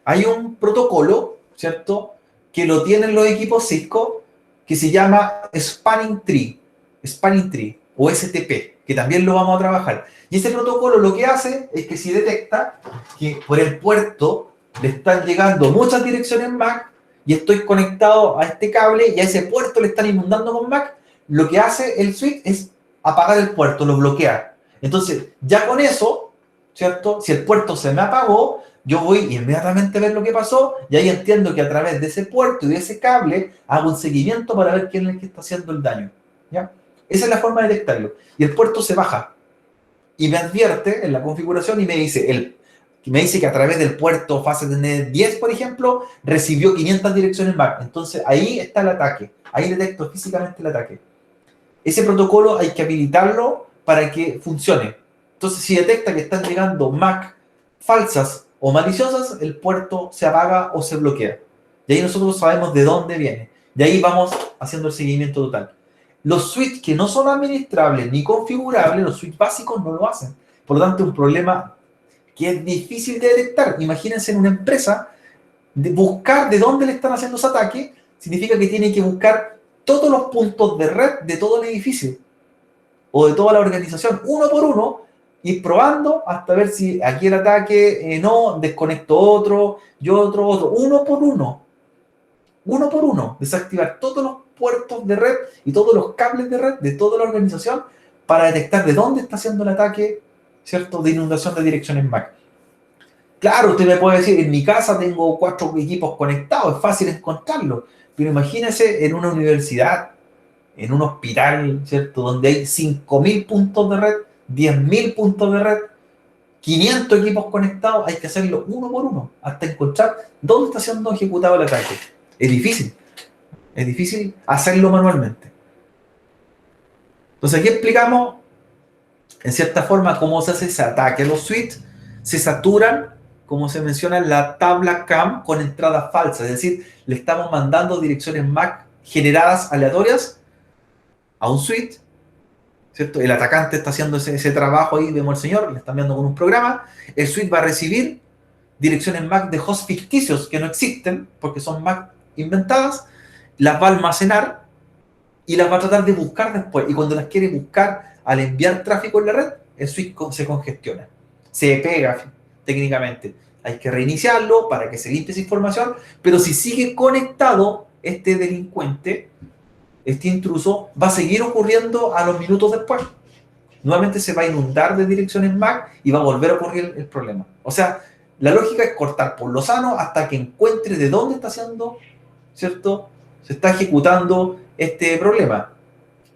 hay un protocolo, ¿cierto?, que lo tienen los equipos Cisco, que se llama Spanning Tree o STP, que también lo vamos a trabajar. Y ese protocolo lo que hace es que si detecta que por el puerto le están llegando muchas direcciones MAC y estoy conectado a este cable y a ese puerto le están inundando con MAC, lo que hace el switch es apagar el puerto, lo bloquea. Entonces, ya con eso, ¿cierto? Si el puerto se me apagó, yo voy inmediatamente a ver lo que pasó y ahí entiendo que a través de ese puerto y de ese cable hago un seguimiento para ver quién es el que está haciendo el daño. ¿Ya? Esa es la forma de detectarlo. Y el puerto se baja y me advierte en la configuración y me dice que a través del puerto fase de net 10, por ejemplo, recibió 500 direcciones MAC. Entonces ahí está el ataque. Ahí detecto físicamente el ataque. Ese protocolo hay que habilitarlo para que funcione. Entonces, si detecta que están llegando MAC falsas o maliciosas, el puerto se apaga o se bloquea. Y ahí nosotros sabemos de dónde viene. Y ahí vamos haciendo el seguimiento total. Los switches que no son administrables ni configurables, los switches básicos no lo hacen. Por lo tanto, es un problema que es difícil de detectar. Imagínense en una empresa, buscar de dónde le están haciendo ese ataque, significa que tiene que buscar todos los puntos de red de todo el edificio o de toda la organización, uno por uno, ir probando hasta ver si aquí el ataque no, desconecto otro, yo otro, uno por uno, desactivar todos los puertos de red y todos los cables de red de toda la organización para detectar de dónde está haciendo el ataque, ¿cierto?, de inundación de direcciones MAC. Claro, usted me puede decir, en mi casa tengo 4 equipos conectados, es fácil encontrarlo, pero imagínese en una universidad, en un hospital, ¿cierto?, donde hay 5.000 puntos de red, 10.000 puntos de red, 500 equipos conectados, hay que hacerlo uno por uno, hasta encontrar dónde está siendo ejecutado el ataque. Es difícil hacerlo manualmente. Entonces aquí explicamos, en cierta forma, cómo se hace ese ataque. Los switches se saturan, como se menciona en la tabla CAM, con entradas falsas, es decir, le estamos mandando direcciones MAC generadas aleatorias a un switch, ¿cierto? El atacante está haciendo ese trabajo ahí, vemos al señor, le está enviando con un programa, el switch va a recibir direcciones MAC de hosts ficticios que no existen, porque son MAC inventadas, las va a almacenar y las va a tratar de buscar después. Y cuando las quiere buscar al enviar tráfico en la red, el switch se congestiona, se pega técnicamente. Hay que reiniciarlo para que se limpie esa información, pero si sigue conectado este delincuente, este intruso, va a seguir ocurriendo a los minutos después. Nuevamente se va a inundar de direcciones MAC y va a volver a ocurrir el problema. O sea, la lógica es cortar por lo sano hasta que encuentre de dónde está haciendo, ¿cierto?, se está ejecutando este problema.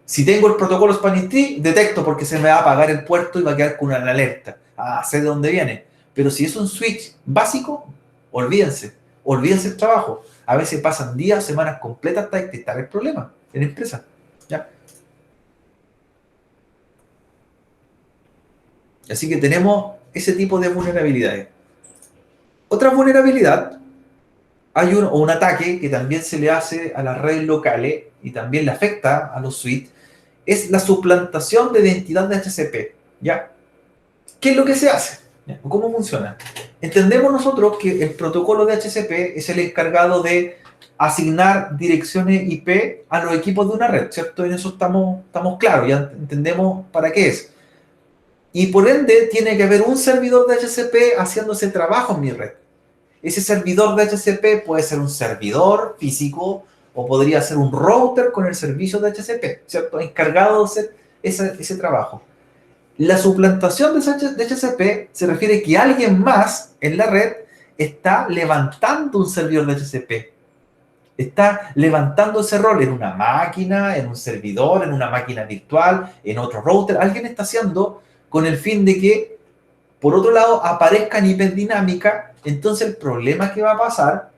Si tengo el protocolo Spanish Tree, detecto porque se me va a apagar el puerto y va a quedar con una alerta. Ah, sé de dónde viene. Pero si es un switch básico, olvídense el trabajo. A veces pasan días, semanas completas hasta detectar el problema en la empresa. ¿Ya? Así que tenemos ese tipo de vulnerabilidades. Otra vulnerabilidad, hay un ataque que también se le hace a las redes locales y también le afecta a los switches, es la suplantación de identidad de HCP. ¿Ya? ¿Qué es lo que se hace? ¿Cómo funciona? Entendemos nosotros que el protocolo de HCP es el encargado de asignar direcciones IP a los equipos de una red, ¿cierto? En eso estamos claros, ya entendemos para qué es. Y por ende, tiene que haber un servidor de HCP haciendo ese trabajo en mi red. Ese servidor de HCP puede ser un servidor físico o podría ser un router con el servicio de HCP, ¿cierto? Encargado de hacer ese trabajo. La suplantación de HCP se refiere a que alguien más en la red está levantando un servidor de HCP. Está levantando ese rol en una máquina, en un servidor, en una máquina virtual, en otro router. Alguien está haciendo con el fin de que, por otro lado, aparezca en hiperdinámica. Entonces el problema que va a pasar,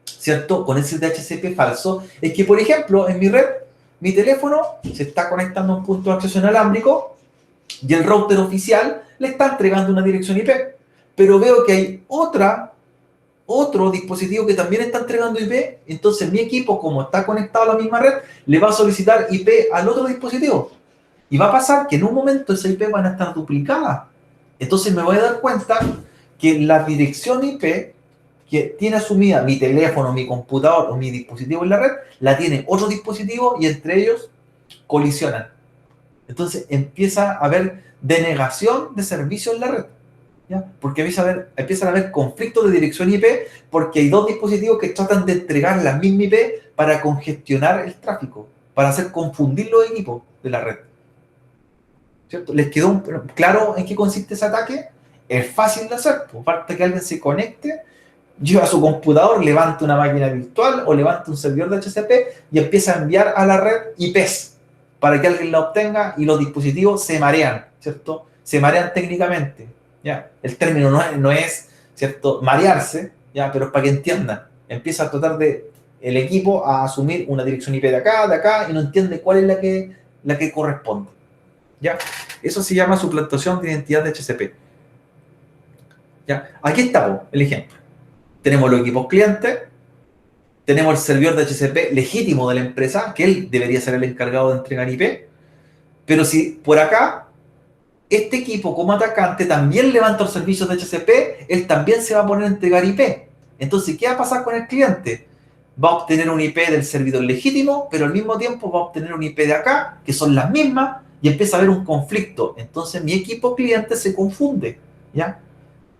¿cierto?, con ese DHCP falso, es que, por ejemplo, en mi red, mi teléfono se está conectando a un punto de acceso inalámbrico y el router oficial le está entregando una dirección IP. Pero veo que hay otro dispositivo que también está entregando IP, entonces mi equipo, como está conectado a la misma red, le va a solicitar IP al otro dispositivo. Y va a pasar que en un momento esa IP van a estar duplicadas. Entonces me voy a dar cuenta que la dirección IP que tiene asumida mi teléfono, mi computador o mi dispositivo en la red, la tiene otro dispositivo y entre ellos colisionan. Entonces empieza a haber denegación de servicio en la red, ¿ya? Porque empiezan a haber conflictos de dirección IP porque hay dos dispositivos que tratan de entregar la misma IP para congestionar el tráfico, para hacer confundir los equipos de la red. ¿Cierto? ¿Les quedó claro en qué consiste ese ataque? Es fácil de hacer, pues falta que alguien se conecte, lleva su computador, levanta una máquina virtual o levanta un servidor de HCP y empieza a enviar a la red IPs para que alguien la obtenga y los dispositivos se marean, ¿cierto? Se marean técnicamente, ¿ya? El término no es, ¿cierto?, marearse, ¿ya? Pero es para que entiendan. Empieza a tratar el equipo a asumir una dirección IP de acá, y no entiende cuál es la que corresponde, ¿ya? Eso se llama suplantación de identidad de HCP. ¿Ya? Aquí está el ejemplo. Tenemos los equipos clientes, tenemos el servidor de HCP legítimo de la empresa, que él debería ser el encargado de entregar IP, pero si por acá este equipo como atacante también levanta los servicios de HCP, él también se va a poner a entregar IP. Entonces, ¿qué va a pasar con el cliente? Va a obtener un IP del servidor legítimo, pero al mismo tiempo va a obtener un IP de acá, que son las mismas, y empieza a haber un conflicto. Entonces mi equipo cliente se confunde, ¿ya?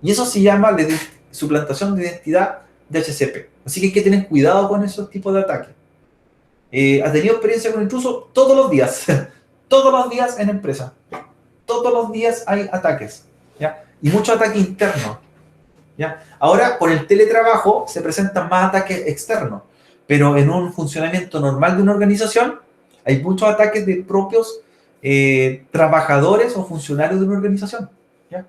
Y eso se llama suplantación de identidad de HCP. Así que hay que tener cuidado con esos tipos de ataques. ¿Has tenido experiencia con intrusos? Todos los días. Todos los días en empresa. Todos los días hay ataques, ¿ya? Y muchos ataques internos, ¿ya? Ahora, con el teletrabajo se presentan más ataques externos, pero en un funcionamiento normal de una organización hay muchos ataques de propios trabajadores o funcionarios de una organización, ¿ya?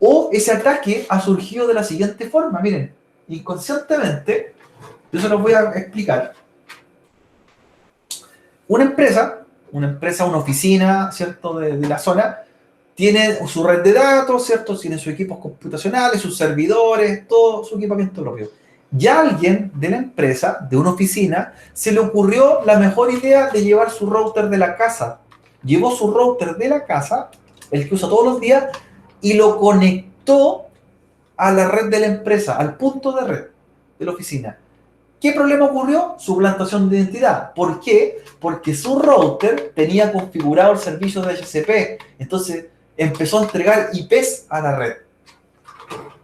O ese ataque ha surgido de la siguiente forma, miren, inconscientemente, yo se los voy a explicar. Una empresa, una oficina, ¿cierto?, de la zona, tiene su red de datos, ¿cierto? Tiene sus equipos computacionales, sus servidores, todo su equipamiento propio. Ya alguien de la empresa, de una oficina, se le ocurrió la mejor idea de llevar su router de la casa. Llevó su router de la casa, el que usa todos los días, y lo conectó a la red de la empresa, al punto de red de la oficina. ¿Qué problema ocurrió? Suplantación de identidad. ¿Por qué? Porque su router tenía configurado el servicio de HCP. Entonces empezó a entregar IPs a la red,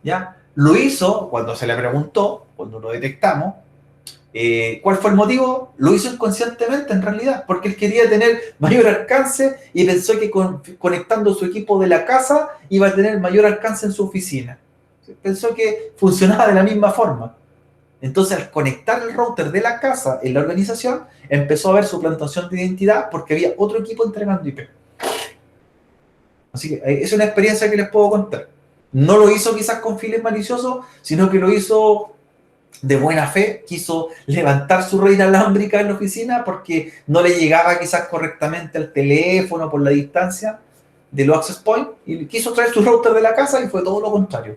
¿ya? Lo hizo cuando se le preguntó, cuando lo detectamos, ¿cuál fue el motivo? Lo hizo inconscientemente en realidad, porque él quería tener mayor alcance y pensó que conectando su equipo de la casa iba a tener mayor alcance en su oficina. Pensó que funcionaba de la misma forma. Entonces, al conectar el router de la casa en la organización, empezó a haber suplantación de identidad porque había otro equipo entregando IP. Así que es una experiencia que les puedo contar. No lo hizo quizás con fines maliciosos, sino que lo hizo de buena fe. Quiso levantar su red inalámbrica en la oficina porque no le llegaba quizás correctamente al teléfono por la distancia de los access point y quiso traer su router de la casa y fue todo lo contrario.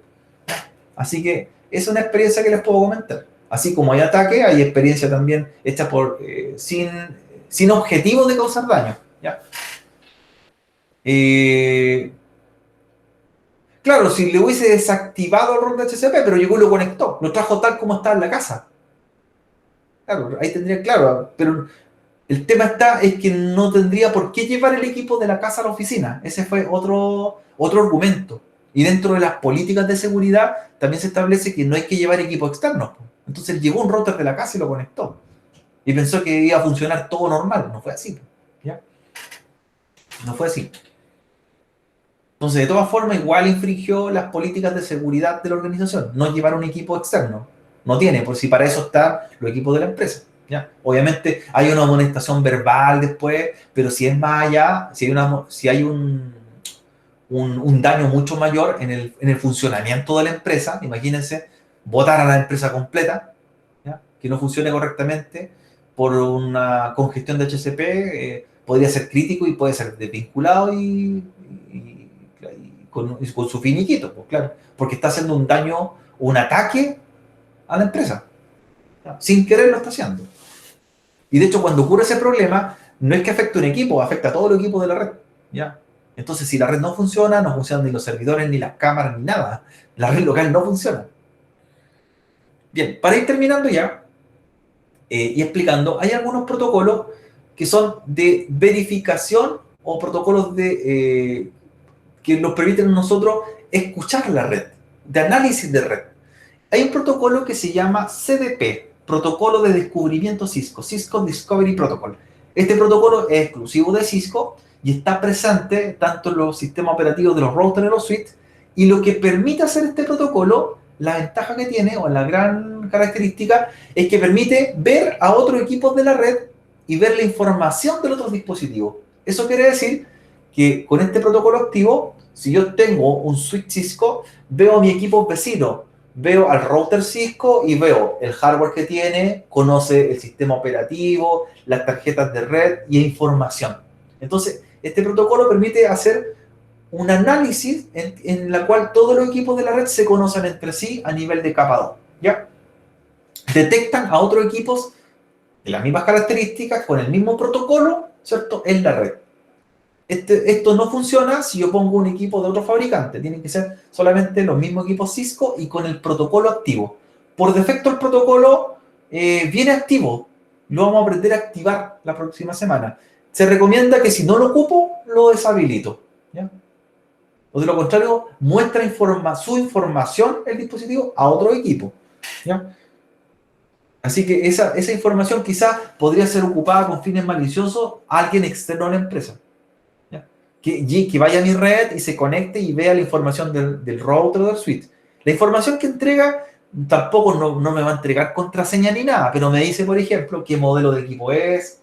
Así que es una experiencia que les puedo comentar. Así como hay ataque, hay experiencia también hecha por sin objetivo de causar daño, ¿ya? Claro, si le hubiese desactivado el rol de HCP, pero llegó y lo conectó, lo trajo tal como está en la casa. Claro, ahí tendría claro, pero el tema es que no tendría por qué llevar el equipo de la casa a la oficina. Ese fue otro argumento. Y dentro de las políticas de seguridad también se establece que no hay que llevar equipos externos. Entonces llevó un router de la casa y lo conectó. Y pensó que iba a funcionar todo normal. No fue así, ¿ya? No fue así. Entonces, de todas formas, igual infringió las políticas de seguridad de la organización. No llevar un equipo externo. No tiene, por si para eso están los equipos de la empresa, ¿ya? Obviamente hay una amonestación verbal después, pero si es más allá, si hay un daño mucho mayor en el funcionamiento de la empresa, imagínense, votar a la empresa completa, ¿ya?, que no funcione correctamente por una congestión de HCP, podría ser crítico y puede ser desvinculado y con su finiquito, pues claro, porque está haciendo un daño, un ataque a la empresa, ¿ya? Sin querer lo está haciendo. Y de hecho, cuando ocurre ese problema, no es que afecte a un equipo, afecta a todo el equipo de la red, ¿ya? Entonces, si la red no funciona, no funcionan ni los servidores, ni las cámaras, ni nada. La red local no funciona. Bien, para ir terminando ya y explicando, hay algunos protocolos que son de verificación o protocolos que nos permiten a nosotros escuchar la red, de análisis de red. Hay un protocolo que se llama CDP, Protocolo de Descubrimiento Cisco, Cisco Discovery Protocol. Este protocolo es exclusivo de Cisco y está presente tanto en los sistemas operativos de los routers y los switches, y lo que permite hacer este protocolo, la ventaja que tiene, o la gran característica, es que permite ver a otros equipos de la red y ver la información del otro dispositivo. Eso quiere decir que con este protocolo activo, si yo tengo un switch Cisco, veo a mi equipo vecino, veo al router Cisco y veo el hardware que tiene, conoce el sistema operativo, las tarjetas de red y información. Entonces, este protocolo permite hacer un análisis en la cual todos los equipos de la red se conocen entre sí a nivel de capa 2, ¿ya? Detectan a otros equipos de las mismas características con el mismo protocolo, ¿cierto?, en la red. Esto no funciona si yo pongo un equipo de otro fabricante. Tienen que ser solamente los mismos equipos Cisco y con el protocolo activo. Por defecto el protocolo viene activo. Lo vamos a aprender a activar la próxima semana. se recomienda que si no lo ocupo, lo deshabilito, ¿ya? O de lo contrario, muestra su información, el dispositivo, a otro equipo, ¿ya? Así que esa información quizás podría ser ocupada con fines maliciosos a alguien externo a la empresa, ¿ya? Que vaya a mi red y se conecte y vea la información del router o del switch. La información que entrega tampoco no me va a entregar contraseña ni nada, pero me dice, por ejemplo, qué modelo de equipo es,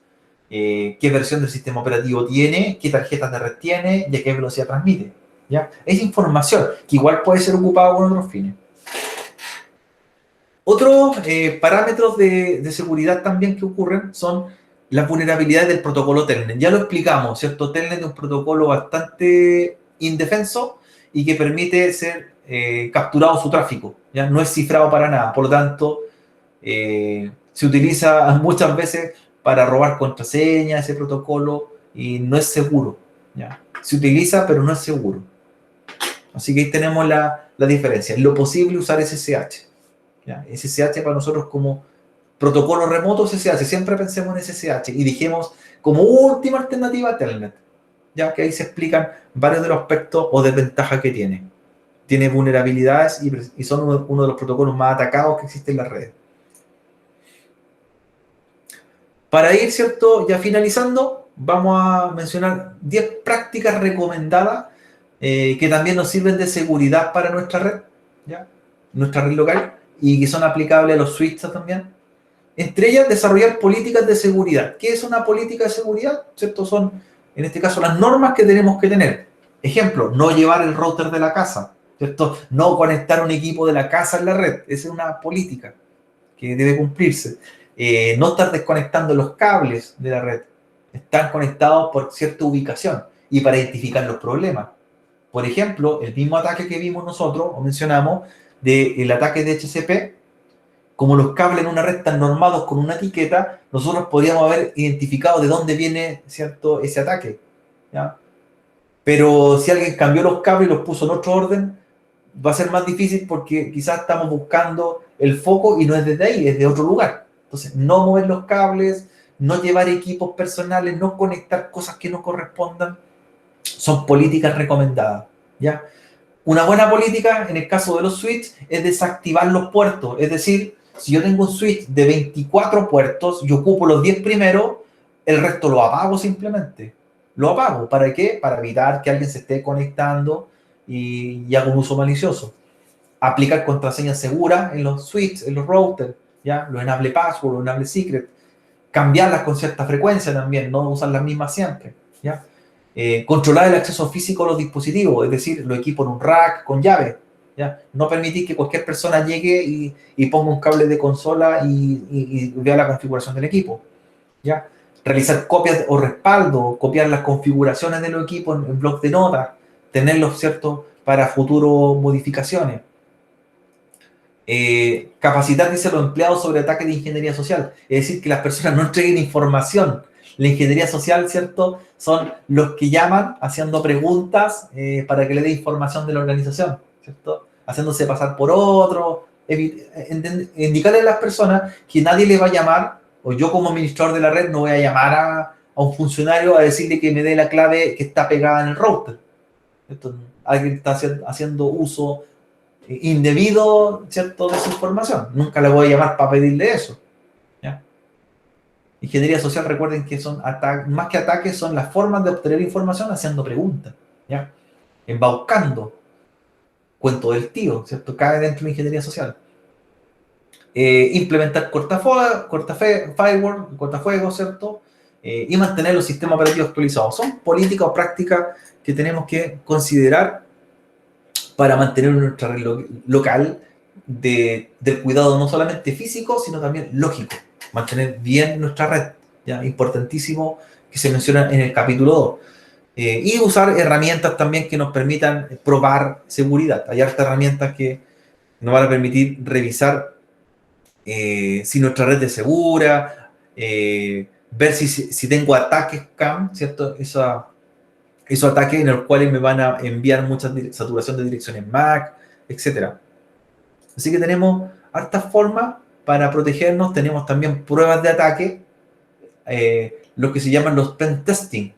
qué versión del sistema operativo tiene, qué tarjetas de red tiene y a qué velocidad transmite, ¿ya? Es información que igual puede ser ocupada con otros fines. Otros parámetros de seguridad también que ocurren son las vulnerabilidades del protocolo Telnet. Ya lo explicamos, ¿cierto? Telnet es un protocolo bastante indefenso y que permite ser capturado su tráfico, ¿ya? No es cifrado para nada, por lo tanto, se utiliza muchas veces para robar contraseñas, ese protocolo, y no es seguro, ¿ya? Se utiliza, pero no es seguro. Así que ahí tenemos la diferencia. En lo posible usar SSH. ¿Ya? SSH para nosotros como protocolo remoto SSH, siempre pensemos en SSH y dijimos como última alternativa Telnet, ya que ahí se explican varios de los aspectos o desventajas que tiene. Tiene vulnerabilidades y son uno de los protocolos más atacados que existen en las redes. Para ir, ¿cierto? Ya finalizando, vamos a mencionar 10 prácticas recomendadas que también nos sirven de seguridad para nuestra red, ¿ya? Nuestra red local, y que son aplicables a los switches también. Entre ellas, desarrollar políticas de seguridad. ¿Qué es una política de seguridad? ¿Cierto? Son, en este caso, las normas que tenemos que tener. Ejemplo, no llevar el router de la casa, ¿cierto? No conectar un equipo de la casa en la red. Esa es una política que debe cumplirse. No estar desconectando los cables de la red. Están conectados por cierta ubicación y para identificar los problemas. Por ejemplo, el mismo ataque que vimos nosotros, o mencionamos, del ataque de HCP, como los cables en una red están normados con una etiqueta, nosotros podríamos haber identificado de dónde viene, ¿cierto?, ese ataque, ¿ya? Pero si alguien cambió los cables y los puso en otro orden, va a ser más difícil porque quizás estamos buscando el foco y no es desde ahí, es de otro lugar. Entonces, no mover los cables, no llevar equipos personales, no conectar cosas que no correspondan, son políticas recomendadas, ¿ya? Una buena política, en el caso de los switches, es desactivar los puertos. Es decir, si yo tengo un switch de 24 puertos y ocupo los 10 primeros, el resto lo apago simplemente. Lo apago. ¿Para qué? Para evitar que alguien se esté conectando y haga un uso malicioso. Aplicar contraseñas seguras en los switches, en los routers, ¿ya? Los enable password, los enable secret. Cambiarlas con cierta frecuencia también, no usar las mismas siempre, ¿ya? Controlar el acceso físico a los dispositivos, es decir, los equipos en un rack con llave, ¿ya? No permitir que cualquier persona llegue y ponga un cable de consola y vea la configuración del equipo, ¿ya? Realizar copias o respaldo, copiar las configuraciones de los equipos en bloc de notas, tenerlos, ¿cierto?, para futuras modificaciones. Capacitar, dice, a los empleados sobre ataques de ingeniería social, es decir, que las personas no entreguen información. La ingeniería social, ¿cierto?, son los que llaman haciendo preguntas para que le dé información de la organización, ¿cierto? Haciéndose pasar por otro, indicarle a las personas que nadie le va a llamar, o yo como administrador de la red no voy a llamar a un funcionario a decirle que me dé la clave que está pegada en el router. ¿Cierto? Alguien está haciendo uso indebido, ¿cierto?, de su información. Nunca le voy a llamar para pedirle eso, ¿ya? Ingeniería social, recuerden que son más que ataques, son las formas de obtener información haciendo preguntas, ¿ya? Embaucando. Cuento del tío, ¿cierto? Cae dentro de la ingeniería social. Implementar cortafuegos, ¿cierto? Y mantener los sistemas operativos actualizados. Son políticas o prácticas que tenemos que considerar para mantener nuestra red local del cuidado no solamente físico, sino también lógico. Mantener bien nuestra red, ¿ya? Importantísimo que se menciona en el capítulo 2. Y usar herramientas también que nos permitan probar seguridad. Hay hartas herramientas que nos van a permitir revisar si nuestra red es segura, ver si tengo ataques CAM, ¿cierto? Esos ataques en los cuales me van a enviar mucha saturación de direcciones MAC, etc. Así que tenemos hartas formas para protegernos. Tenemos también pruebas de ataque lo que se llaman los pen testing.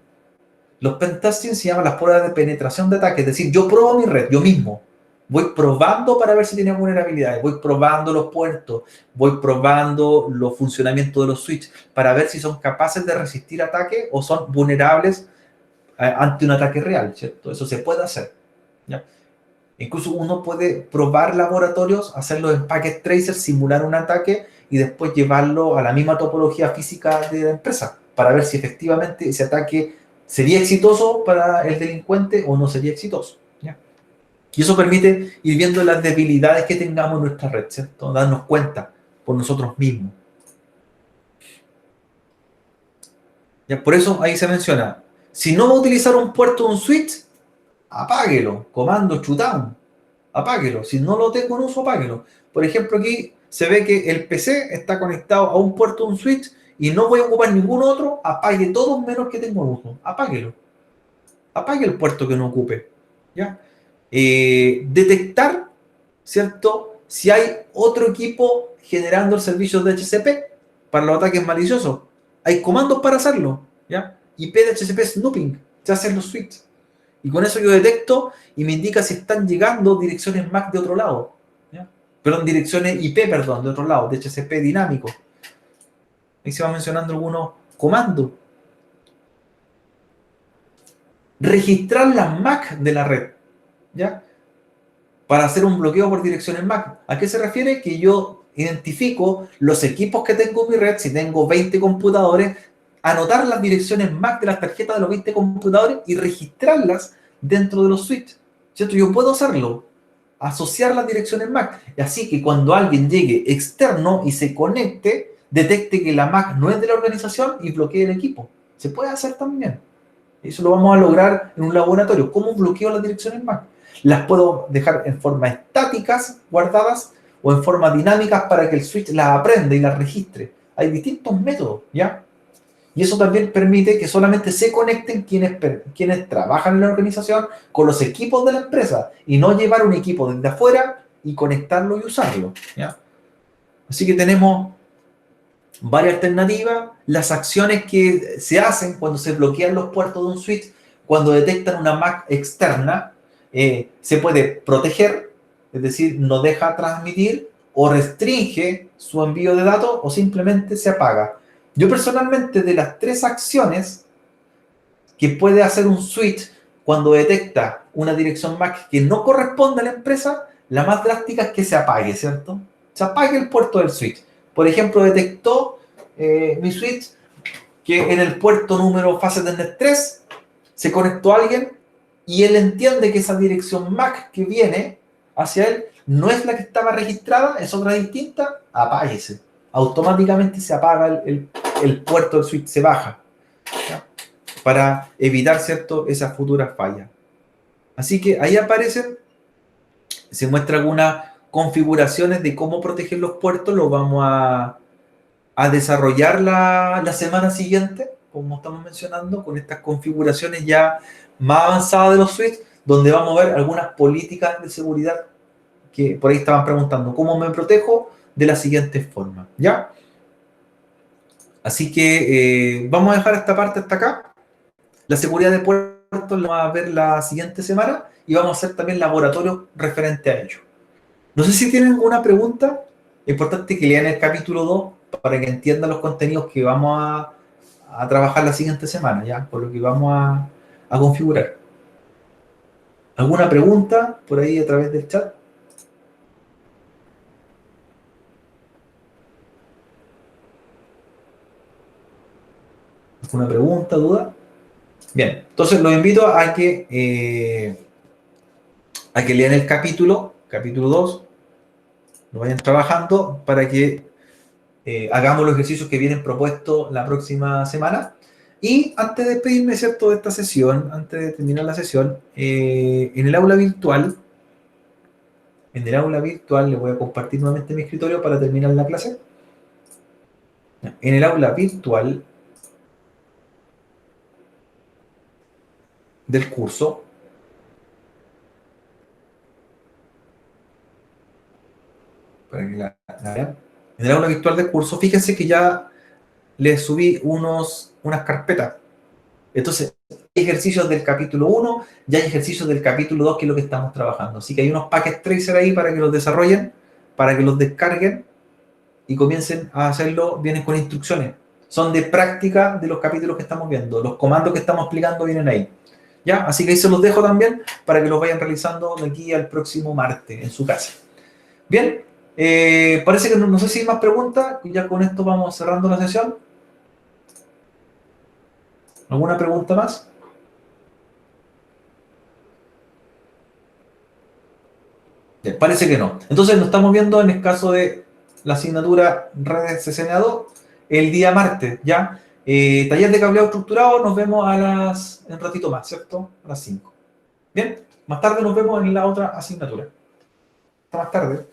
Los pen testing se llaman las pruebas de penetración de ataque, es decir, yo pruebo mi red, yo mismo. Voy probando para ver si tiene vulnerabilidades, voy probando los puertos, voy probando los funcionamientos de los switches para ver si son capaces de resistir ataque o son vulnerables ante un ataque real, ¿cierto? Eso se puede hacer, ¿ya? Incluso uno puede probar laboratorios, hacerlo en packet tracer, simular un ataque y después llevarlo a la misma topología física de la empresa para ver si efectivamente ese ataque sería exitoso para el delincuente o no sería exitoso, ¿ya? Y eso permite ir viendo las debilidades que tengamos en nuestra red, ¿cierto? Darnos cuenta por nosotros mismos. ¿Ya? Por eso ahí se menciona, si no va a utilizar un puerto o un switch, apáguelo, comando shutdown, apáguelo. Si no lo tengo en uso, apáguelo. Por ejemplo, aquí se ve que el PC está conectado a un puerto, un switch, y no voy a ocupar ningún otro, apague todos menos que tengo en uso. Apáguelo. Apague el puerto que no ocupe. ¿Ya? Detectar, ¿cierto? Si hay otro equipo generando el servicio de DHCP para los ataques maliciosos. Hay comandos para hacerlo. ¿Ya? IP de DHCP snooping. Se hacen los switches. Y con eso yo detecto y me indica si están llegando direcciones MAC de otro lado. ¿Ya? Perdón, direcciones IP, perdón, de otro lado, de DHCP dinámico. Ahí se van mencionando algunos comandos. Registrar las MAC de la red, ¿ya? Para hacer un bloqueo por direcciones MAC. ¿A qué se refiere? Que yo identifico los equipos que tengo en mi red, si tengo 20 computadores, anotar las direcciones MAC de las tarjetas de los 20 computadores y registrarlas dentro de los switches. ¿Cierto? Yo puedo hacerlo, asociar las direcciones MAC. Así que cuando alguien llegue externo y se conecte, detecte que la MAC no es de la organización y bloquee el equipo. Se puede hacer también. Eso lo vamos a lograr en un laboratorio. ¿Cómo bloqueo las direcciones MAC? Las puedo dejar en forma estáticas, guardadas, o en forma dinámicas para que el switch las aprenda y las registre. Hay distintos métodos, ¿ya? Y eso también permite que solamente se conecten quienes trabajan en la organización con los equipos de la empresa y no llevar un equipo desde afuera y conectarlo y usarlo, ¿ya? Así que tenemos varias alternativas. Las acciones que se hacen cuando se bloquean los puertos de un switch, cuando detectan una MAC externa, se puede proteger, es decir, no deja transmitir o restringe su envío de datos o simplemente se apaga. Yo personalmente, de las tres acciones que puede hacer un switch cuando detecta una dirección MAC que no corresponde a la empresa, la más drástica es que se apague, ¿cierto? Se apague el puerto del switch. Por ejemplo, detectó mi switch que en el puerto número fase de net 3 se conectó a alguien y él entiende que esa dirección MAC que viene hacia él no es la que estaba registrada, es otra distinta, apáguese. Automáticamente se apaga el puerto del switch, se baja, ¿ya? Para evitar, ¿cierto?, esas futuras fallas. Así que ahí aparecen, se muestra algunas configuraciones de cómo proteger los puertos, lo vamos a desarrollar la semana siguiente, como estamos mencionando, con estas configuraciones ya más avanzadas de los switches, donde vamos a ver algunas políticas de seguridad que por ahí estaban preguntando, ¿cómo me protejo? De la siguiente forma, ¿ya? Así que vamos a dejar esta parte hasta acá. La seguridad de puertos la vamos a ver la siguiente semana y vamos a hacer también laboratorios referente a ello. No sé si tienen alguna pregunta. Es importante que lean el capítulo 2 para que entiendan los contenidos que vamos a trabajar la siguiente semana, ¿ya? Por lo que vamos a configurar. ¿Alguna pregunta por ahí a través del chat? ¿Alguna pregunta, duda? Bien, entonces los invito a que lean el capítulo 2, lo vayan trabajando para que hagamos los ejercicios que vienen propuestos la próxima semana. Y antes de despedirme, ¿cierto?, de esta sesión, antes de terminar la sesión, en el aula virtual, les voy a compartir nuevamente mi escritorio para terminar la clase. En el aula virtual del curso, para que la vean, en el aula virtual del curso, fíjense que ya les subí unas carpetas. Entonces, hay ejercicios del capítulo 1 y hay ejercicios del capítulo 2, que es lo que estamos trabajando. Así que hay unos package tracer ahí para que los desarrollen, para que los descarguen y comiencen a hacerlo. Vienen con instrucciones. Son de práctica de los capítulos que estamos viendo. Los comandos que estamos explicando vienen ahí. ¿Ya? Así que ahí se los dejo también para que los vayan realizando de aquí al próximo martes en su casa. Bien, parece que no sé si hay más preguntas. Ya con esto vamos cerrando la sesión. ¿Alguna pregunta más? Parece que no. Entonces nos estamos viendo en el caso de la asignatura redes CCNA2 el día martes, ¿ya? Taller de cableado estructurado, nos vemos en un ratito más, ¿cierto? A las 5. Bien, más tarde nos vemos en la otra asignatura. Hasta más tarde.